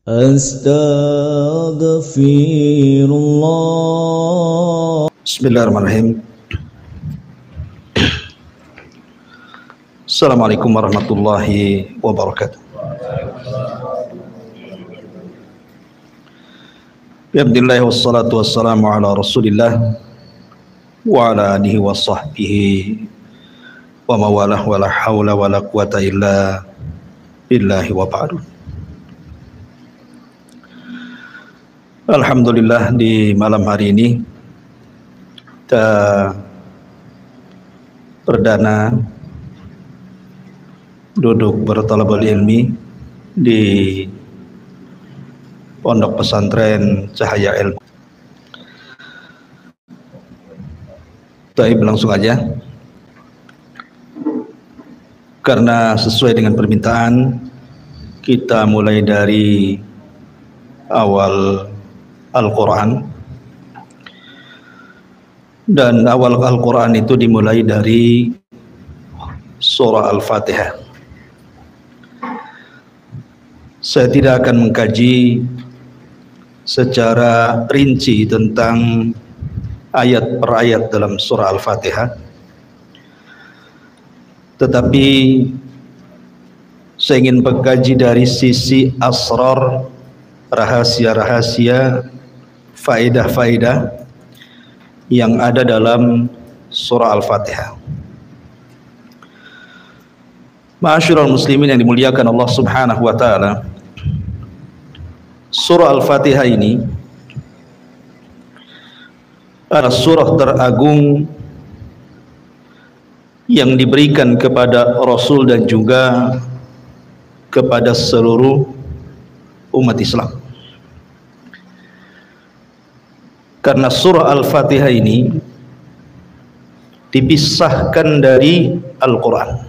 Astaghfirullah. Bismillahirrahmanirrahim. Assalamualaikum warahmatullahi wabarakatuh. Bismillah wassalatu wassalamu ala rasulillah wa ala alihi wa sahbihi wa mawalah wa la hawla wa la quwata illa billahi wa ba'du. Alhamdulillah, di malam hari ini kita perdana duduk bertalabul ilmi di Pondok Pesantren Cahaya Ilmu. Baik, langsung aja. Karena sesuai dengan permintaan, kita mulai dari awal Al-Quran. Dan awal Al-Quran itu dimulai dari surah Al-Fatihah. Saya tidak akan mengkaji secara rinci tentang ayat per ayat dalam surah Al-Fatihah, tetapi saya ingin mengkaji dari sisi asrar, rahasia-rahasia, faedah-faedah yang ada dalam surah Al-Fatihah. Ma'asyiral muslimin yang dimuliakan Allah Subhanahu wa taala, surah Al-Fatihah ini adalah surah teragung yang diberikan kepada Rasul dan juga kepada seluruh umat Islam. Karena surah Al-Fatihah ini dipisahkan dari Al-Quran.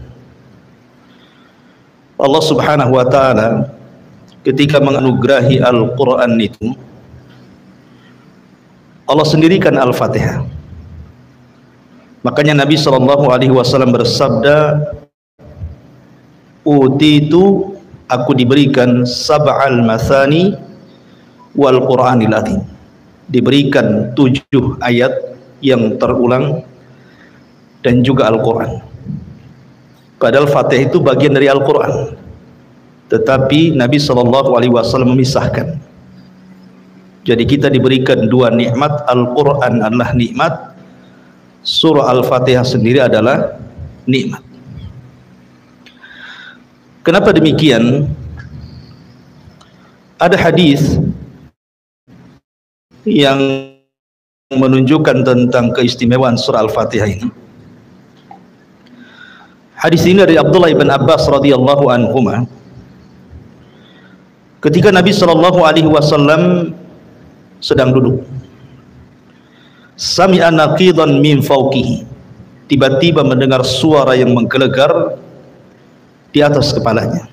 Allah Subhanahu wa ta'ala ketika menganugerahi Al-Quran itu, Allah sendirikan Al-Fatihah. Makanya Nabi SAW bersabda, utitu, aku diberikan sab'al mathani wal Qur'anil azim, diberikan 7 ayat yang terulang dan juga Al-Quran. Padahal Fatihah itu bagian dari Al-Quran, tetapi Nabi SAW memisahkan. Jadi kita diberikan 2 nikmat. Al-Quran adalah nikmat, surah Al-Fatihah sendiri adalah nikmat. Kenapa demikian? Ada hadis yang menunjukkan tentang keistimewaan surah Al-Fatihah ini. Hadis ini dari Abdullah bin Abbas radhiyallahu anhuma. Ketika Nabi SAW sedang duduk, sami'a naqidan min fawqihi, tiba-tiba mendengar suara yang menggelegar di atas kepalanya,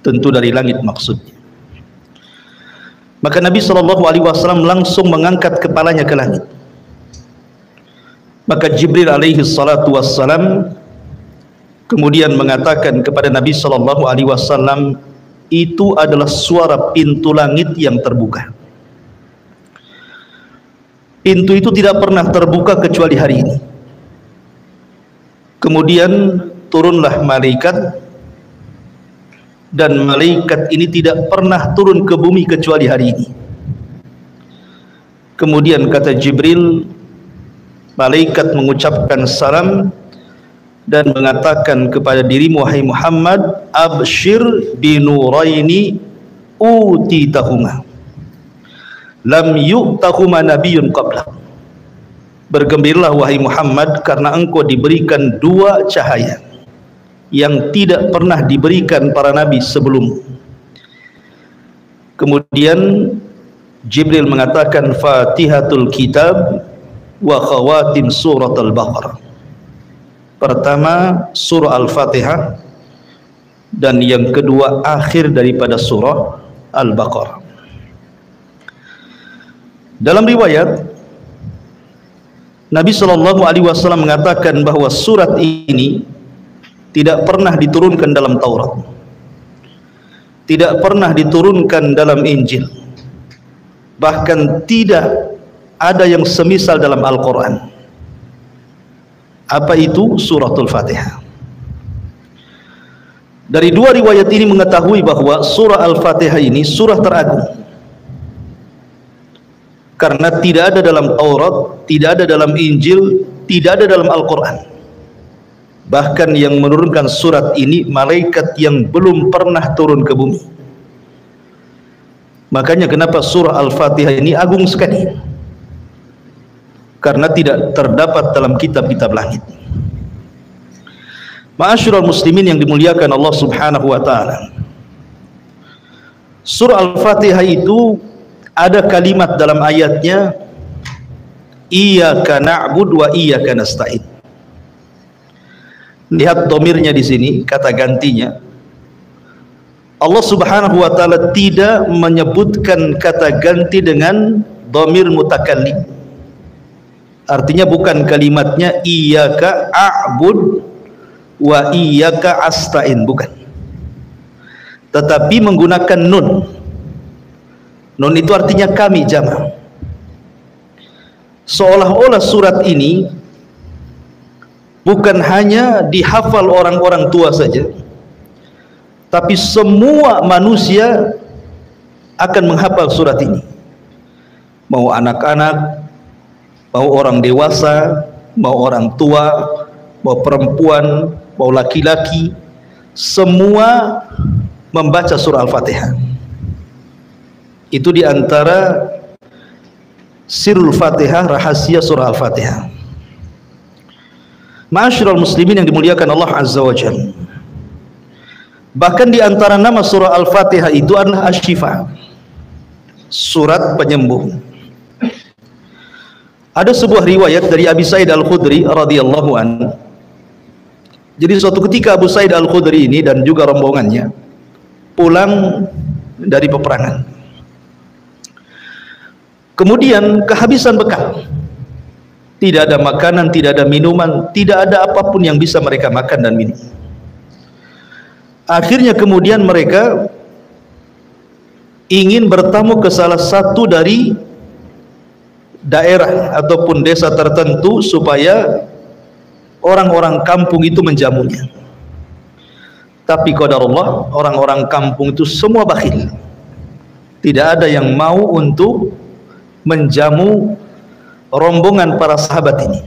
tentu dari langit maksudnya. Maka Nabi SAW langsung mengangkat kepalanya ke langit. Maka Jibril alaihi salatu wassalam kemudian mengatakan kepada Nabi SAW, itu adalah suara pintu langit yang terbuka. Pintu itu tidak pernah terbuka kecuali hari ini. Kemudian turunlah malaikat, dan malaikat ini tidak pernah turun ke bumi kecuali hari ini. Kemudian kata Jibril, malaikat mengucapkan salam dan mengatakan kepada dirimu, wahai Muhammad, abshir binuraini utitahuma lam yu'tahuma nabiyyun qabla. Bergembiralah wahai Muhammad, karena engkau diberikan 2 cahaya yang tidak pernah diberikan para nabi sebelummu. Kemudian Jibril mengatakan, Fatihatul Kitab wa khawatim surat Al-Baqarah. Pertama surah Al-Fatihah, dan yang kedua akhir daripada surah Al-Baqarah. Dalam riwayat, Nabi SAW mengatakan bahwa surat ini tidak pernah diturunkan dalam Taurat. tidak pernah diturunkan dalam Injil, bahkan tidak ada yang semisal dalam Al-Quran. Apa itu? Suratul Fatihah. Dari dua riwayat ini mengetahui bahwa surah Al-Fatihah ini surah teragung, karena tidak ada dalam Taurat, tidak ada dalam Injil, tidak ada dalam Al-Quran. Bahkan yang menurunkan surat ini malaikat yang belum pernah turun ke bumi. Makanya kenapa surah Al-Fatihah ini agung sekali, karena tidak terdapat dalam kitab-kitab langit. Ma'asyiral muslimin yang dimuliakan Allah Subhanahu wa taala, surah Al-Fatihah itu ada kalimat dalam ayatnya, iyyaka na'budu wa iyyaka nasta'in. Lihat domirnya di sini, kata gantinya. Allah Subhanahu wa taala tidak menyebutkan kata ganti dengan domir mutakallim. Artinya bukan kalimatnya iyyaka a'bud wa iyyaka asta'in, bukan. Tetapi menggunakan nun. Nun itu artinya kami, jama'. Seolah-olah surat ini bukan hanya dihafal orang-orang tua saja, tapi semua manusia akan menghafal surat ini. Mau anak-anak, mau orang dewasa, mau orang tua, mau perempuan, mau laki-laki, semua membaca surah Al-Fatihah. Itu diantara sirul Fatihah, rahasia surah Al-Fatihah. Ma'asyiral muslimin yang dimuliakan Allah Azza wa Jalla, bahkan diantara nama surah Al-Fatihah itu adalah Asy-Syifa, surat penyembuh. Ada sebuah riwayat dari Abi Sa'id Al-Khudri radhiyallahu anhu. Jadi suatu ketika Abu Sa'id Al-Khudri ini dan juga rombongannya pulang dari peperangan, kemudian kehabisan bekal, tidak ada makanan, tidak ada minuman, tidak ada apapun yang bisa mereka makan dan minum. Akhirnya kemudian mereka ingin bertamu ke salah satu dari daerah ataupun desa tertentu supaya orang-orang kampung itu menjamunya. Tapi qadarullah, orang-orang kampung itu semua bakhil, tidak ada yang mau untuk menjamu rombongan para sahabat ini.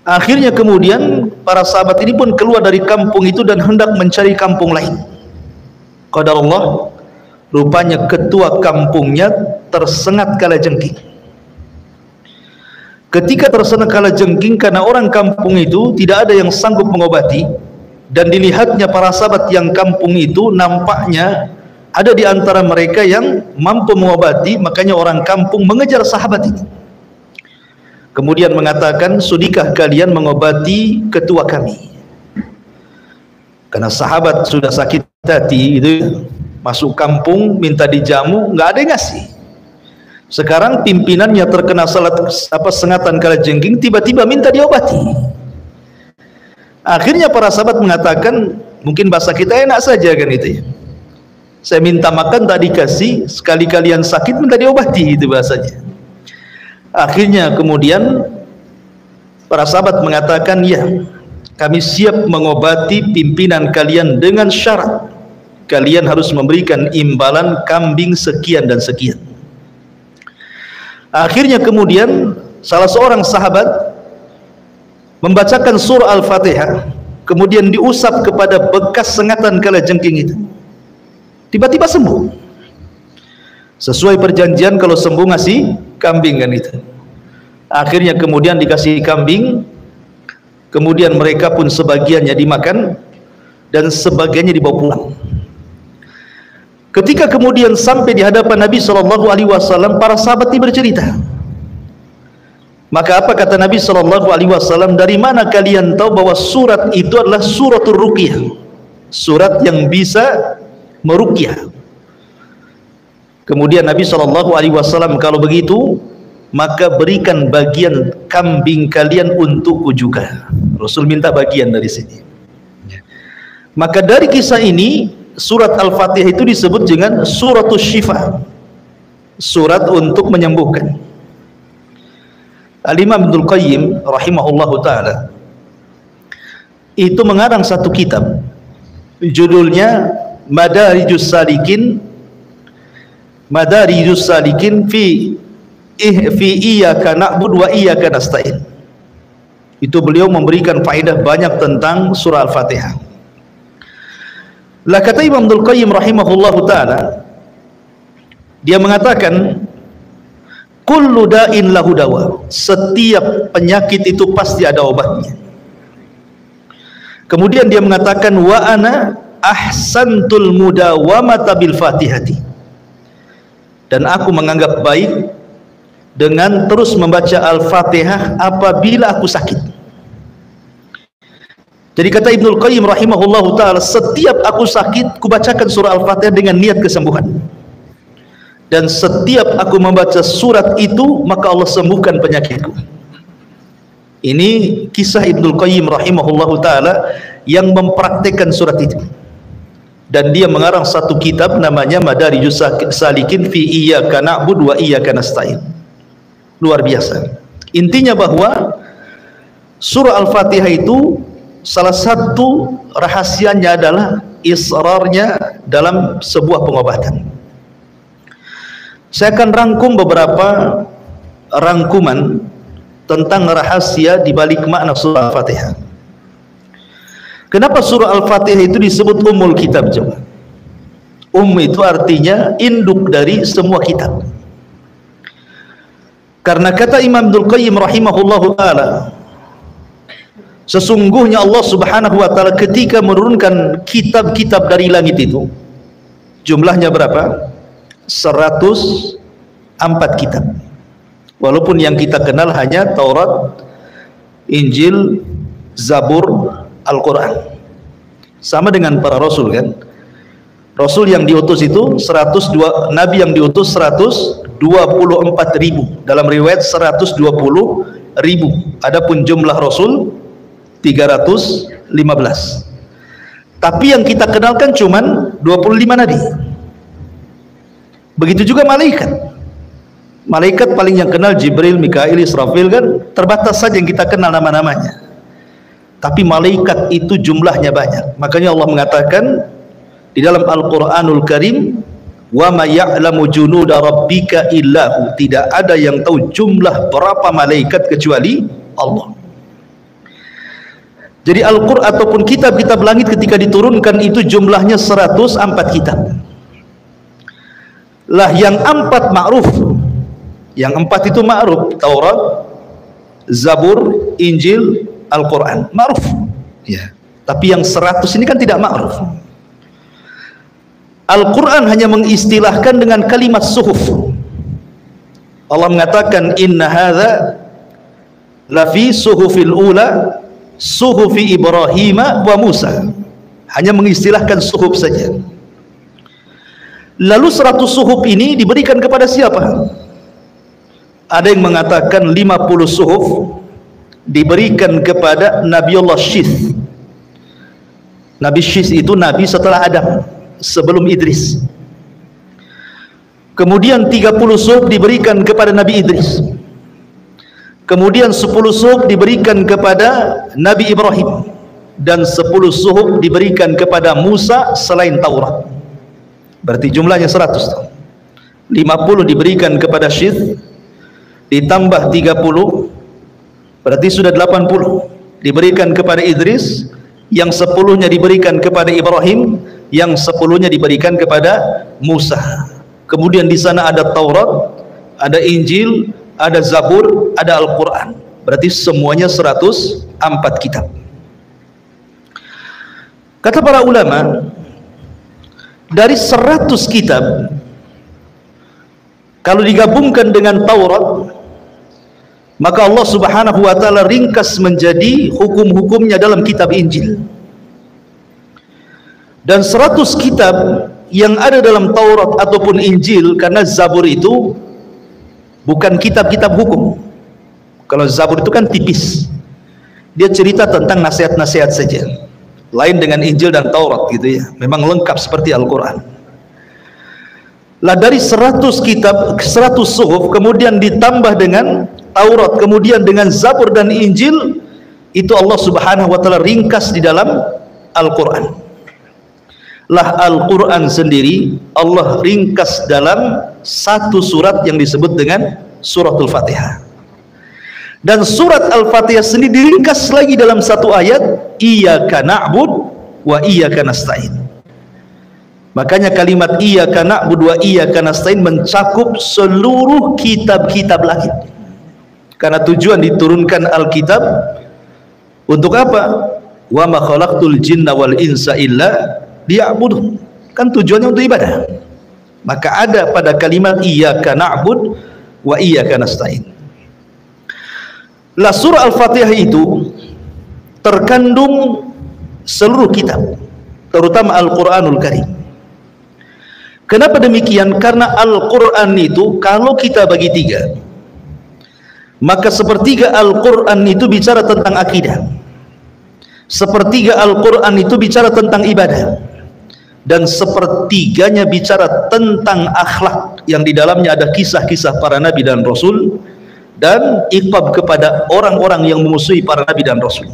Akhirnya kemudian para sahabat ini pun keluar dari kampung itu dan hendak mencari kampung lain. Qadarullah, rupanya ketua kampungnya tersengat kalajengking. Ketika tersengat kalajengking karena orang kampung itu tidak ada yang sanggup mengobati, dan dilihatnya para sahabat yang kampung itu nampaknya ada di antara mereka yang mampu mengobati, makanya orang kampung mengejar sahabat ini. Kemudian mengatakan, sudikah kalian mengobati ketua kami? Karena sahabat sudah sakit hati itu, masuk kampung minta dijamu, nggak ada yang ngasih. Sekarang pimpinannya terkena sengatan kalajengking, tiba-tiba minta diobati. Akhirnya para sahabat mengatakan, mungkin bahasa kita enak saja kan itu ya, saya minta makan tak dikasih, sekali kalian sakit minta diobati, itu bahasanya. Akhirnya kemudian para sahabat mengatakan, ya, kami siap mengobati pimpinan kalian dengan syarat kalian harus memberikan imbalan kambing sekian dan sekian. Akhirnya kemudian salah seorang sahabat membacakan surah Al-Fatihah, kemudian diusap kepada bekas sengatan kalajengking itu. Tiba-tiba sembuh. Sesuai perjanjian kalau sembuh ngasih kambing kan itu. Akhirnya kemudian dikasih kambing, kemudian mereka pun sebagiannya dimakan dan sebagiannya dibawa pulang. Ketika kemudian sampai di hadapan Nabi SAW, para sahabat ini bercerita. Maka apa kata Nabi SAW? Dari mana kalian tahu bahwa surat itu adalah suratul ruqyah, surat yang bisa meruqyah? Kemudian Nabi SAW, kalau begitu maka berikan bagian kambing kalian untukku juga. Rasul minta bagian dari sini. Maka dari kisah ini surat Al-Fatihah itu disebut dengan suratul syifa, surat untuk menyembuhkan. Al-Imam Ibnul Qayyim rahimahullahu ta'ala itu mengarang satu kitab, judulnya Madarijus Salikin fi iyyaka na'budu wa iyyaka nasta'in. Itu beliau memberikan faedah banyak tentang surah Al-Fatihah. Lah kata Imam Ibnul Qayyim rahimahullahu ta'ala, dia mengatakan kullu da'in lahu dawa, setiap penyakit itu pasti ada obatnya. Kemudian dia mengatakan wa ana ahsantul mudawamata bil fatihati, dan aku menganggap baik dengan terus membaca Al-Fatihah apabila aku sakit. Jadi kata Ibnul Qayyim rahimahullahu ta'ala, setiap aku sakit kubacakan surah Al-Fatihah dengan niat kesembuhan, dan setiap aku membaca surat itu maka Allah sembuhkan penyakitku. Ini kisah Ibnul Qayyim rahimahullahu ta'ala yang mempraktekkan surat itu, dan dia mengarang satu kitab namanya Madarijus Salikin fi iyyaka na'budu wa iyyaka nasta'in. Luar biasa. Intinya bahwa surah Al-Fatihah itu salah satu rahasianya adalah israrnya dalam sebuah pengobatan. Saya akan rangkum beberapa rangkuman tentang rahasia di balik makna surah Al-Fatihah. Kenapa surah Al-Fatihah itu disebut Ummul Kitab? itu artinya induk dari semua kitab. Karena kata Imam Ibnul Qayyim rahimahullahu ta'ala, sesungguhnya Allah subhanahu wa ta'ala ketika menurunkan kitab-kitab dari langit itu, jumlahnya berapa? 104 kitab. Walaupun yang kita kenal hanya Taurat, Injil, Zabur, Al-Quran. Sama dengan para rasul kan. Rasul yang diutus itu 102, Nabi yang diutus 124.000, dalam riwayat 120.000. Adapun jumlah Rasul 315. Tapi yang kita kenalkan cuman 25 Nabi. Begitu juga malaikat. Malaikat paling yang kenal Jibril, Mikail, Israfil kan, terbatas saja yang kita kenal nama-namanya. Tapi malaikat itu jumlahnya banyak. Makanya Allah mengatakan di dalam Al-Quranul Karim, wa ma ya'lamu junuda rabbika illahu, tidak ada yang tahu jumlah berapa malaikat kecuali Allah. Jadi Al-Quran ataupun kitab-kitab langit ketika diturunkan itu jumlahnya 104 kitab. Lah yang 4 ma'ruf, yang 4 itu ma'ruf, Taurat, Zabur, Injil, Al-Quran, ma'ruf ya. Tapi yang 100 ini kan tidak ma'ruf. Al-Quran hanya mengistilahkan dengan kalimat suhuf. Allah mengatakan inna hadza lafi suhufil ula suhufi Ibrahim wa Musa. Hanya mengistilahkan suhuf saja. Lalu 100 suhuf ini diberikan kepada siapa? Ada yang mengatakan 50 suhuf diberikan kepada Nabiullah Syith. Nabi Syith itu nabi setelah Adam, sebelum Idris. Kemudian 30 suhuf diberikan kepada Nabi Idris. Kemudian 10 suhuf diberikan kepada Nabi Ibrahim, dan 10 suhuf diberikan kepada Musa selain Taurat. Berarti jumlahnya 100. 50 diberikan kepada Syith, ditambah 30, berarti sudah 80 diberikan kepada Idris, yang 10-nya diberikan kepada Ibrahim, yang 10-nya diberikan kepada Musa. Kemudian di sana ada Taurat, ada Injil, ada Zabur, ada Al-Quran. Berarti semuanya 104 kitab. Kata para ulama, dari 100 kitab, kalau digabungkan dengan Taurat, maka Allah subhanahu wa ta'ala ringkas menjadi hukum-hukumnya dalam kitab Injil. Dan 100 kitab yang ada dalam Taurat ataupun Injil, karena Zabur itu bukan kitab-kitab hukum. Kalau Zabur itu kan tipis, dia cerita tentang nasihat-nasihat saja. lain dengan Injil dan Taurat gitu ya, memang lengkap seperti Al-Quran. Lah dari 100 kitab, 100 suhuf, kemudian ditambah dengan Taurat, kemudian dengan Zabur dan Injil, itu Allah Subhanahu wa taala ringkas di dalam Al-Quran. Lah Al-Quran sendiri Allah ringkas dalam satu surat yang disebut dengan Suratul Fatihah. Dan surat Al-Fatihah sendiri diringkas lagi dalam satu ayat, Iyyaka na'bud wa iyyaka nasta'in. Makanya kalimat Iyyaka na'bud wa iyyaka nasta'in mencakup seluruh kitab-kitab langit. Karena tujuan diturunkan Alkitab untuk apa? Wa ma khalaqtul jinna wal insa illa liya'budun. Kan tujuannya untuk ibadah. Maka ada pada kalimat Iyyaka na'bud wa iyyaka nasta'in. Lah surah Al-Fatihah itu terkandung seluruh kitab, terutama Al-Quranul Karim. Kenapa demikian? Karena Al-Quran itu kalau kita bagi tiga, maka sepertiga Al-Quran itu bicara tentang akidah, sepertiga Al-Quran itu bicara tentang ibadah, dan sepertiganya bicara tentang akhlak yang di dalamnya ada kisah-kisah para nabi dan rasul dan iqab kepada orang-orang yang memusuhi para nabi dan rasul.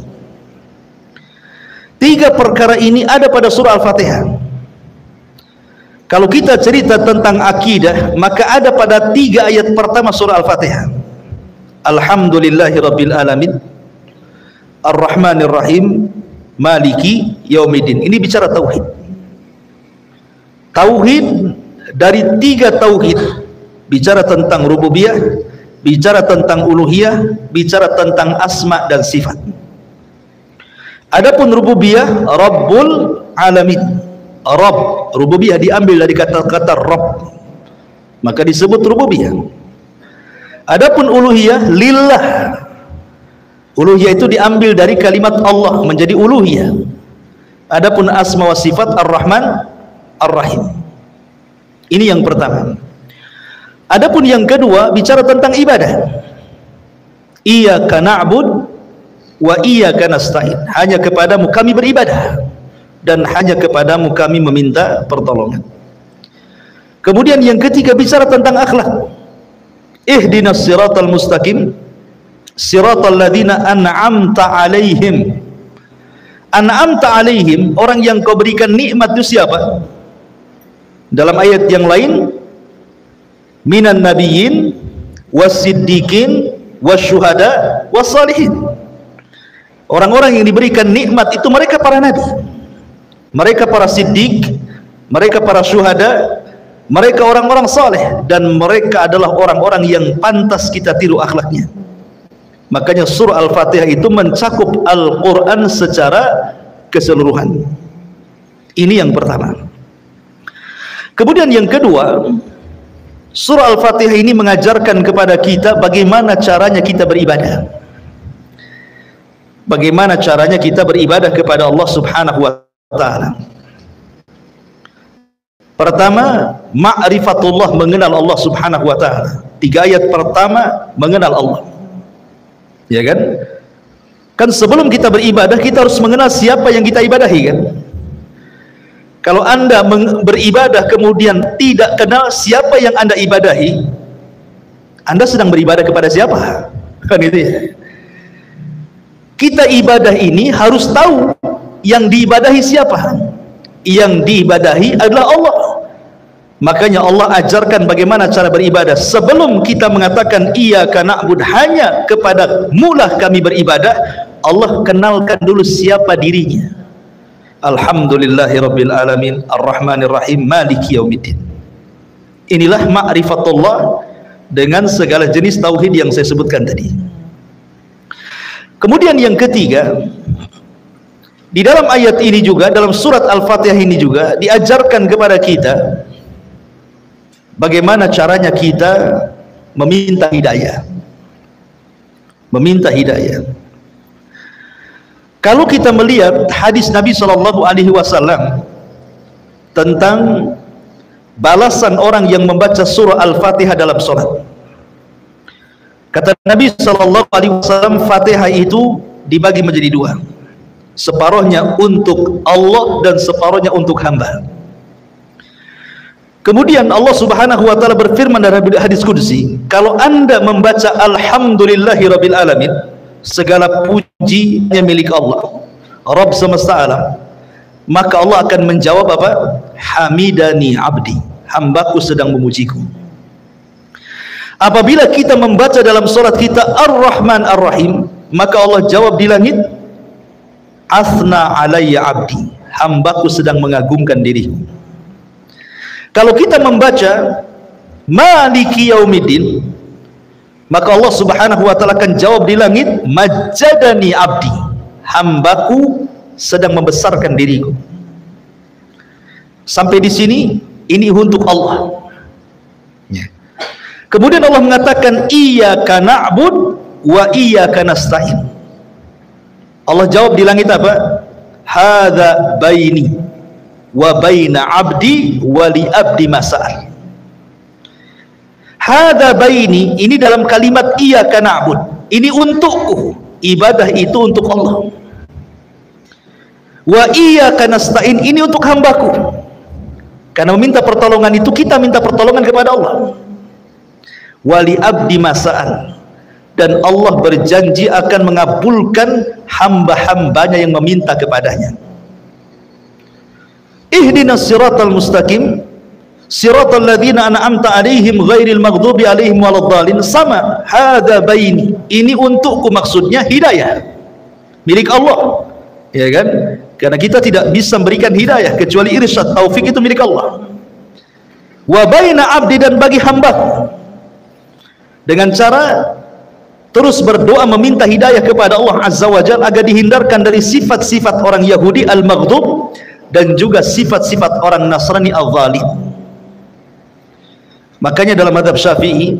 Tiga perkara ini ada pada surah Al-Fatihah. Kalau kita cerita tentang akidah, maka ada pada 3 ayat pertama surah Al-Fatihah. Alhamdulillahi Rabbil Alamin, Ar-Rahmanir Rahim, Maliki Yaumiddin. Ini bicara tauhid. Tauhid dari 3 tauhid, bicara tentang rububiyah, bicara tentang uluhiyah, bicara tentang asma dan sifat. Adapun rububiyah, Rabbul Alamin, Rabb, rububiyah diambil dari kata-kata Rabb, maka disebut rububiyah. Adapun uluhiyah, lillah, uluhiyah itu diambil dari kalimat Allah menjadi uluhiyah. Adapun asma wa sifat, Ar-Rahman, Ar-Rahim. Ini yang pertama. Adapun yang kedua bicara tentang ibadah. Iyyaka na'bud wa iyyaka nasta'in. Hanya kepadamu kami beribadah dan hanya kepadamu kami meminta pertolongan. Kemudian yang ketiga bicara tentang akhlak. Ihdinas siratal mustaqim, siratal ladzina an'amta alaihim. An'amta alaihim, orang yang kau berikan nikmat itu siapa? Dalam ayat yang lain, minan nabiyyin wasiddiqin wasyuhada wassalihin. Orang-orang yang diberikan nikmat itu mereka para nabi, mereka para siddiq, mereka para syuhada, mereka orang-orang saleh, dan mereka adalah orang-orang yang pantas kita tiru akhlaknya. Makanya surah Al-Fatihah itu mencakup Al-Quran secara keseluruhan. Ini yang pertama. Kemudian yang kedua, surah Al-Fatihah ini mengajarkan kepada kita bagaimana caranya kita beribadah. Bagaimana caranya kita beribadah kepada Allah Subhanahu wa taala. Pertama, ma'rifatullah, mengenal Allah Subhanahu wa taala. 3 ayat pertama mengenal Allah. Ya kan? Kan sebelum kita beribadah kita harus mengenal siapa yang kita ibadahi kan? Kalau Anda beribadah kemudian tidak kenal siapa yang Anda ibadahi, Anda sedang beribadah kepada siapa? Kan itu ya. Kita ibadah ini harus tahu yang diibadahi siapa. Yang diibadahi adalah Allah. Makanya Allah ajarkan bagaimana cara beribadah. Sebelum kita mengatakan iyyaka na'bud, hanya kepada mulah kami beribadah, Allah kenalkan dulu siapa dirinya. Alhamdulillahi Rabbil Alamin, Ar-Rahmanir Rahim, Maliki Yaumiddin. Inilah ma'rifatullah dengan segala jenis tauhid yang saya sebutkan tadi. Kemudian yang ketiga, di dalam ayat ini juga, dalam surat Al-Fatihah ini juga diajarkan kepada kita bagaimana caranya kita meminta hidayah. Meminta hidayah. Kalau kita melihat hadis Nabi SAW tentang balasan orang yang membaca surah Al-Fatihah dalam sholat, kata Nabi SAW, Fatihah itu dibagi menjadi 2. separuhnya untuk Allah dan separuhnya untuk hamba. Kemudian Allah Subhanahu wa taala berfirman dalam hadis qudsi, kalau Anda membaca alhamdulillahirabbil alamin, segala puji hanya milik Allah, Rabb semesta alam, maka Allah akan menjawab apa? Hamidani abdi, hambaku sedang memujiku. Apabila kita membaca dalam salat kita Ar-Rahman Ar-Rahim, maka Allah jawab di langit, Asna alayya abdi, hambaku sedang mengagungkan diriku. Kalau kita membaca Maliki Yaumiddin, maka Allah Subhanahu wa taala akan jawab di langit, Majjadani abdi, hambaku sedang membesarkan diriku. Sampai di sini ini untuk Allah. Kemudian Allah mengatakan iyyaka na'bud wa iyyaka nasta'in. Allah jawab di langit apa? Hadza baini wa baina 'abdi wa li 'abdi mas'al. Hadza baini, ini dalam kalimat iyyaka na'bud, ini untukku, ibadah itu untuk Allah. Wa iyyaka nasta'in, ini untuk hambaku. Karena meminta pertolongan itu kita minta pertolongan kepada Allah. Wali abdi masa'al, dan Allah berjanji akan mengabulkan hamba-hambanya yang meminta kepadanya. Ihdinas siratal mustaqim, siratal ladzina an'amta alaihim ghairil maghdubi alaihim waladdallin. Sama, hadza baini, ini untukku, maksudnya hidayah milik Allah, ya kan? Karena kita tidak bisa memberikan hidayah kecuali irsyad, taufik itu milik Allah. Wa baina abdi, dan bagi hambaku, dengan cara terus berdoa meminta hidayah kepada Allah Azza wa Jalla agar dihindarkan dari sifat-sifat orang Yahudi al-maghdub dan juga sifat-sifat orang Nasrani al-zalim. Makanya dalam mazhab Syafi'i,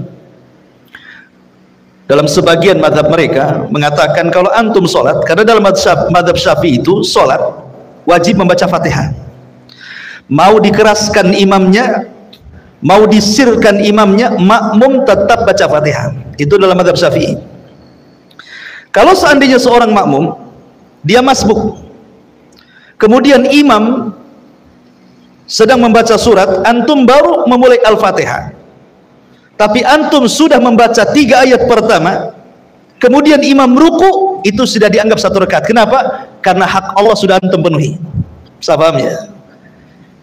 dalam sebagian mazhab mereka mengatakan kalau antum sholat, karena dalam mazhab Syafi'i itu sholat wajib membaca Fatihah, mau dikeraskan imamnya, mau disirkan imamnya, makmum tetap baca Fatihah. Itu dalam mazhab Syafi'i. Kalau seandainya seorang makmum dia masbuk, kemudian imam sedang membaca surat, antum baru memulai Al-Fatihah, tapi antum sudah membaca 3 ayat pertama, kemudian imam ruku, itu sudah dianggap 1 rakaat. Kenapa? Karena hak Allah sudah antum penuhi. Bisa paham ya?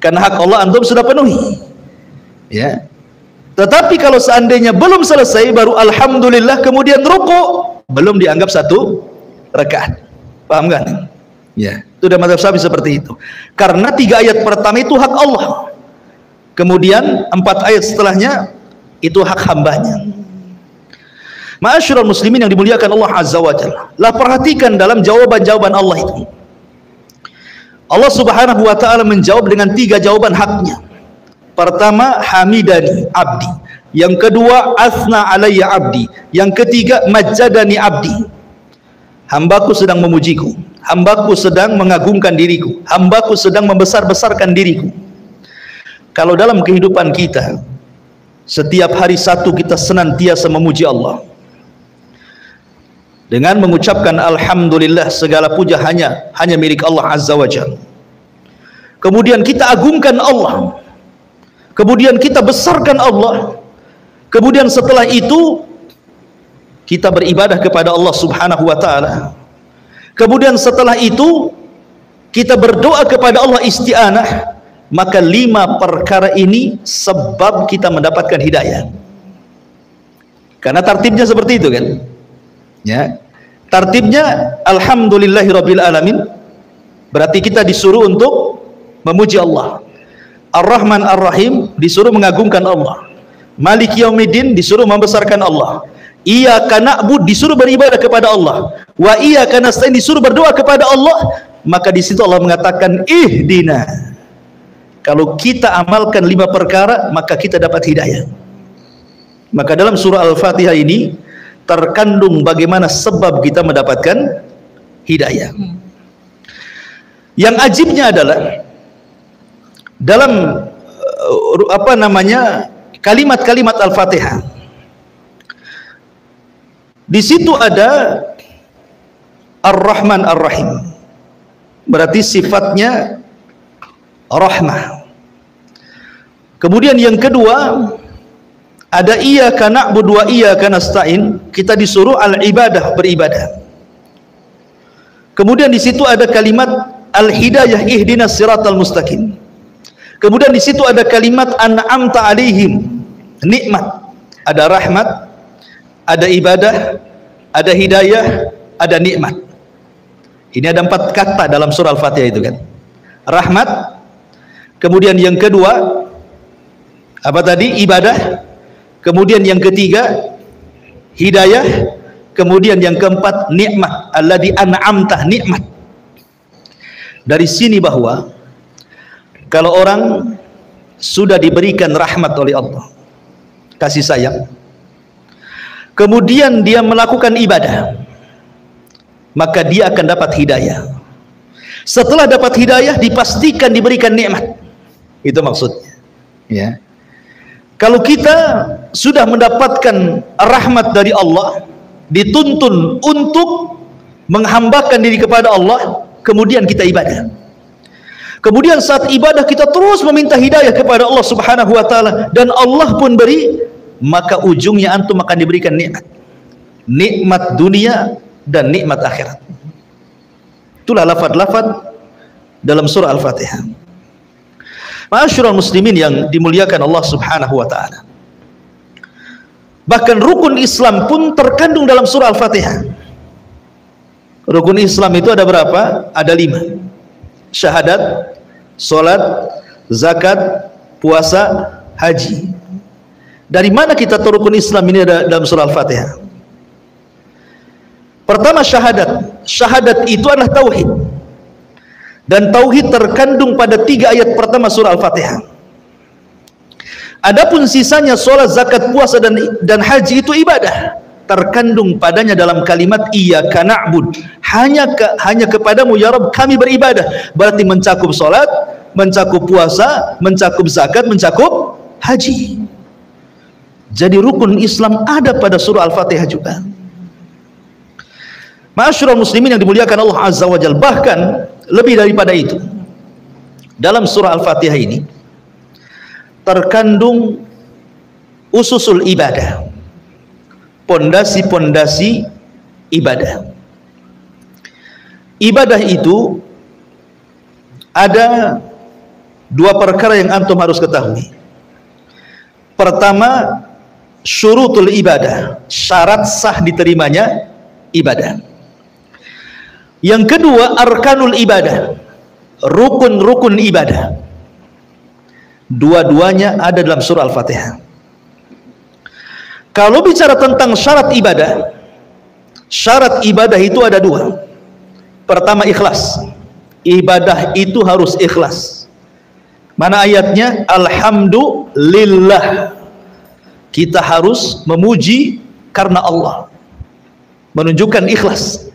Karena hak Allah antum sudah penuhi, ya. Tetapi kalau seandainya belum selesai baru alhamdulillah kemudian ruku, belum dianggap 1 rakaat. Paham kan? Ya, itu dalam mazhab Syafi'i seperti itu. Karena 3 ayat pertama itu hak Allah, kemudian 4 ayat setelahnya itu hak hambanya. Ma'asyiral muslimin yang dimuliakan Allah Azza wa Jalla, lah perhatikan dalam jawaban-jawaban Allah itu. Allah Subhanahu wa taala menjawab dengan 3 jawaban haknya. Pertama, hamidani abdi. Yang kedua, asna alayya abdi. Yang ketiga, majjadani abdi. Hambaku sedang memujiku, hambaku sedang mengagungkan diriku, hambaku sedang membesar-besarkan diriku. Kalau dalam kehidupan kita setiap hari satu kita senantiasa memuji Allah dengan mengucapkan alhamdulillah, segala puja hanya milik Allah Azza wa Jalla. Kemudian kita agungkan Allah, kemudian kita besarkan Allah, kemudian setelah itu kita beribadah kepada Allah Subhanahu wa taala. Kemudian setelah itu kita berdoa kepada Allah isti'anah. Maka 5 perkara ini sebab kita mendapatkan hidayah. Karena tartibnya seperti itu kan? Ya. Tartibnya alhamdulillahirabbil alamin. Berarti kita disuruh untuk memuji Allah. Ar-Rahman Ar-Rahim disuruh mengagungkan Allah. Maliki Yaumiddin disuruh membesarkan Allah. Iyyaka na'bud disuruh beribadah kepada Allah. Wa iyyaka nasta'in disuruh berdoa kepada Allah. Maka di situ Allah mengatakan ihdina. Kalau kita amalkan 5 perkara, maka kita dapat hidayah. Maka dalam surah Al-Fatihah ini terkandung bagaimana sebab kita mendapatkan hidayah. Yang ajibnya adalah dalam kalimat-kalimat Al-Fatihah, di situ ada Ar-Rahman Ar-Rahim. berarti sifatnya rahmah. Kemudian yang kedua, ada iyyaka na'budu wa iyyaka nasta'in, kita disuruh al-ibadah, beribadah. Kemudian di situ ada kalimat al-hidayah, ihdinas siratal mustaqim. Kemudian di situ ada kalimat an'amta alaihim, nikmat. Ada rahmat, ada ibadah, ada hidayah, ada nikmat. Ini ada 4 kata dalam surah Al-Fatihah itu kan. Rahmat, kemudian yang kedua apa tadi? Ibadah. Kemudian yang ketiga hidayah, kemudian yang keempat nikmat. Alladzi an'amta, nikmat. Dari sini bahwa kalau orang sudah diberikan rahmat oleh Allah, kasih sayang, kemudian dia melakukan ibadah, maka dia akan dapat hidayah. Setelah dapat hidayah, dipastikan diberikan nikmat. Itu maksudnya, ya. Kalau kita sudah mendapatkan rahmat dari Allah, dituntun untuk menghambakan diri kepada Allah, kemudian kita ibadah. Kemudian saat ibadah kita terus meminta hidayah kepada Allah Subhanahu wa taala, dan Allah pun beri, maka ujungnya antum akan diberikan nikmat. Nikmat dunia dan nikmat akhirat. Itulah lafaz-lafaz dalam surah Al-Fatihah. Ma'asyiral muslimin yang dimuliakan Allah Subhanahu wa taala. Bahkan rukun Islam pun terkandung dalam surah Al-Fatihah. Rukun Islam itu ada berapa? Ada 5. Syahadat, salat, zakat, puasa, haji. Dari mana kita tahu rukun Islam ini ada dalam surah Al-Fatihah? Pertama syahadat. Syahadat itu adalah tauhid. Dan tauhid terkandung pada 3 ayat pertama surah Al-Fatihah. Adapun sisanya salat, zakat, puasa dan haji itu ibadah. Terkandung padanya dalam kalimat iyyaka na'bud. Hanya kepadamu ya Rabb kami beribadah. Berarti mencakup salat, mencakup puasa, mencakup zakat, mencakup haji. Jadi rukun Islam ada pada surah Al-Fatihah juga. Ma'asyiral muslimin yang dimuliakan Allah Azza wa Jalla, bahkan lebih daripada itu, dalam surah Al-Fatihah ini terkandung ususul ibadah, pondasi-pondasi ibadah. Ibadah itu ada 2 perkara yang antum harus ketahui. Pertama, syurutul ibadah, syarat sah diterimanya ibadah. Yang kedua, arkanul ibadah, rukun-rukun ibadah. Dua-duanya ada dalam surah Al-Fatihah. Kalau bicara tentang syarat ibadah itu ada 2. Pertama, ikhlas. Ibadah itu harus ikhlas. Mana ayatnya? Alhamdulillah. Kita harus memuji karena Allah. Menunjukkan ikhlas.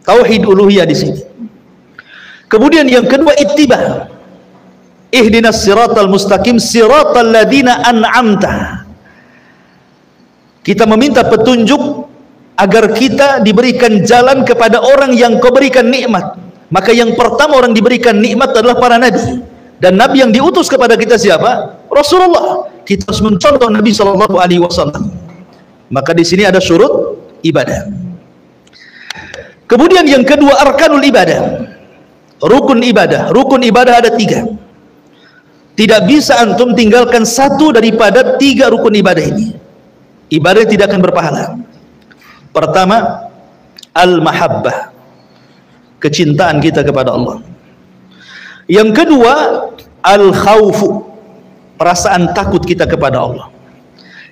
Tauhid uluhiyah di sini. Kemudian yang kedua, ittiba. Ihdinas siratal mustaqim siratal ladzina an'amta. Kita meminta petunjuk agar kita diberikan jalan kepada orang yang kau berikan nikmat. Maka yang pertama orang diberikan nikmat adalah para nabi. Dan nabi yang diutus kepada kita siapa? Rasulullah. Kita harus mencontoh Nabi sallallahu alaihi wasallam. Maka di sini ada syurut ibadah. Kemudian yang kedua, arkanul ibadah, rukun ibadah. Rukun ibadah ada 3. Tidak bisa antum tinggalkan satu daripada 3 rukun ibadah ini. Ibadah tidak akan berpahala. Pertama, al-mahabbah, kecintaan kita kepada Allah. Yang kedua, al-khawfu, perasaan takut kita kepada Allah.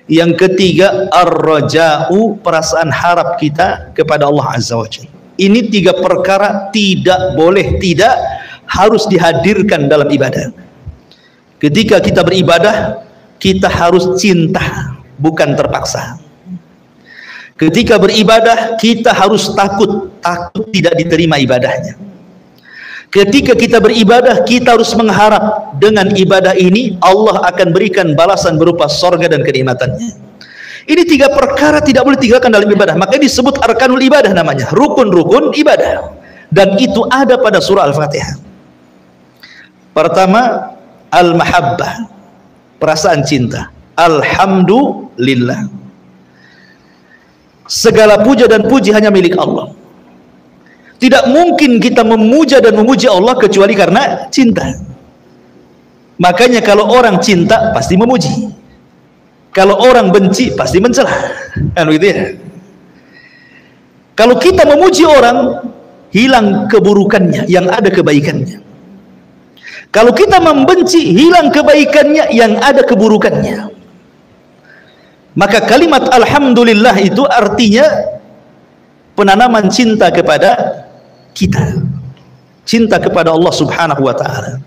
Yang ketiga, ar-raja'u, perasaan harap kita kepada Allah Azza wa Jalla. Ini 3 perkara tidak boleh, tidak harus dihadirkan dalam ibadah. Ketika kita beribadah, kita harus cinta, bukan terpaksa. Ketika beribadah, kita harus takut tidak diterima ibadahnya. Ketika kita beribadah, kita harus mengharap dengan ibadah ini Allah akan berikan balasan berupa sorga dan kenikmatannya. Ini 3 perkara tidak boleh tinggalkan dalam ibadah. Makanya disebut arkanul ibadah namanya, rukun-rukun ibadah. dan itu ada pada surah Al-Fatihah. Pertama, al-mahabbah, perasaan cinta. Alhamdulillah, segala puja dan puji hanya milik Allah. Tidak mungkin kita memuja dan memuji Allah kecuali karena cinta. Makanya kalau orang cinta pasti memuji, kalau orang benci pasti mencela, kan begitu ya. Kalau kita memuji orang, hilang keburukannya, yang ada kebaikannya. Kalau kita membenci, hilang kebaikannya, yang ada keburukannya. Maka kalimat alhamdulillah itu artinya penanaman cinta kepada kita, cinta kepada Allah Subhanahu wa ta'ala.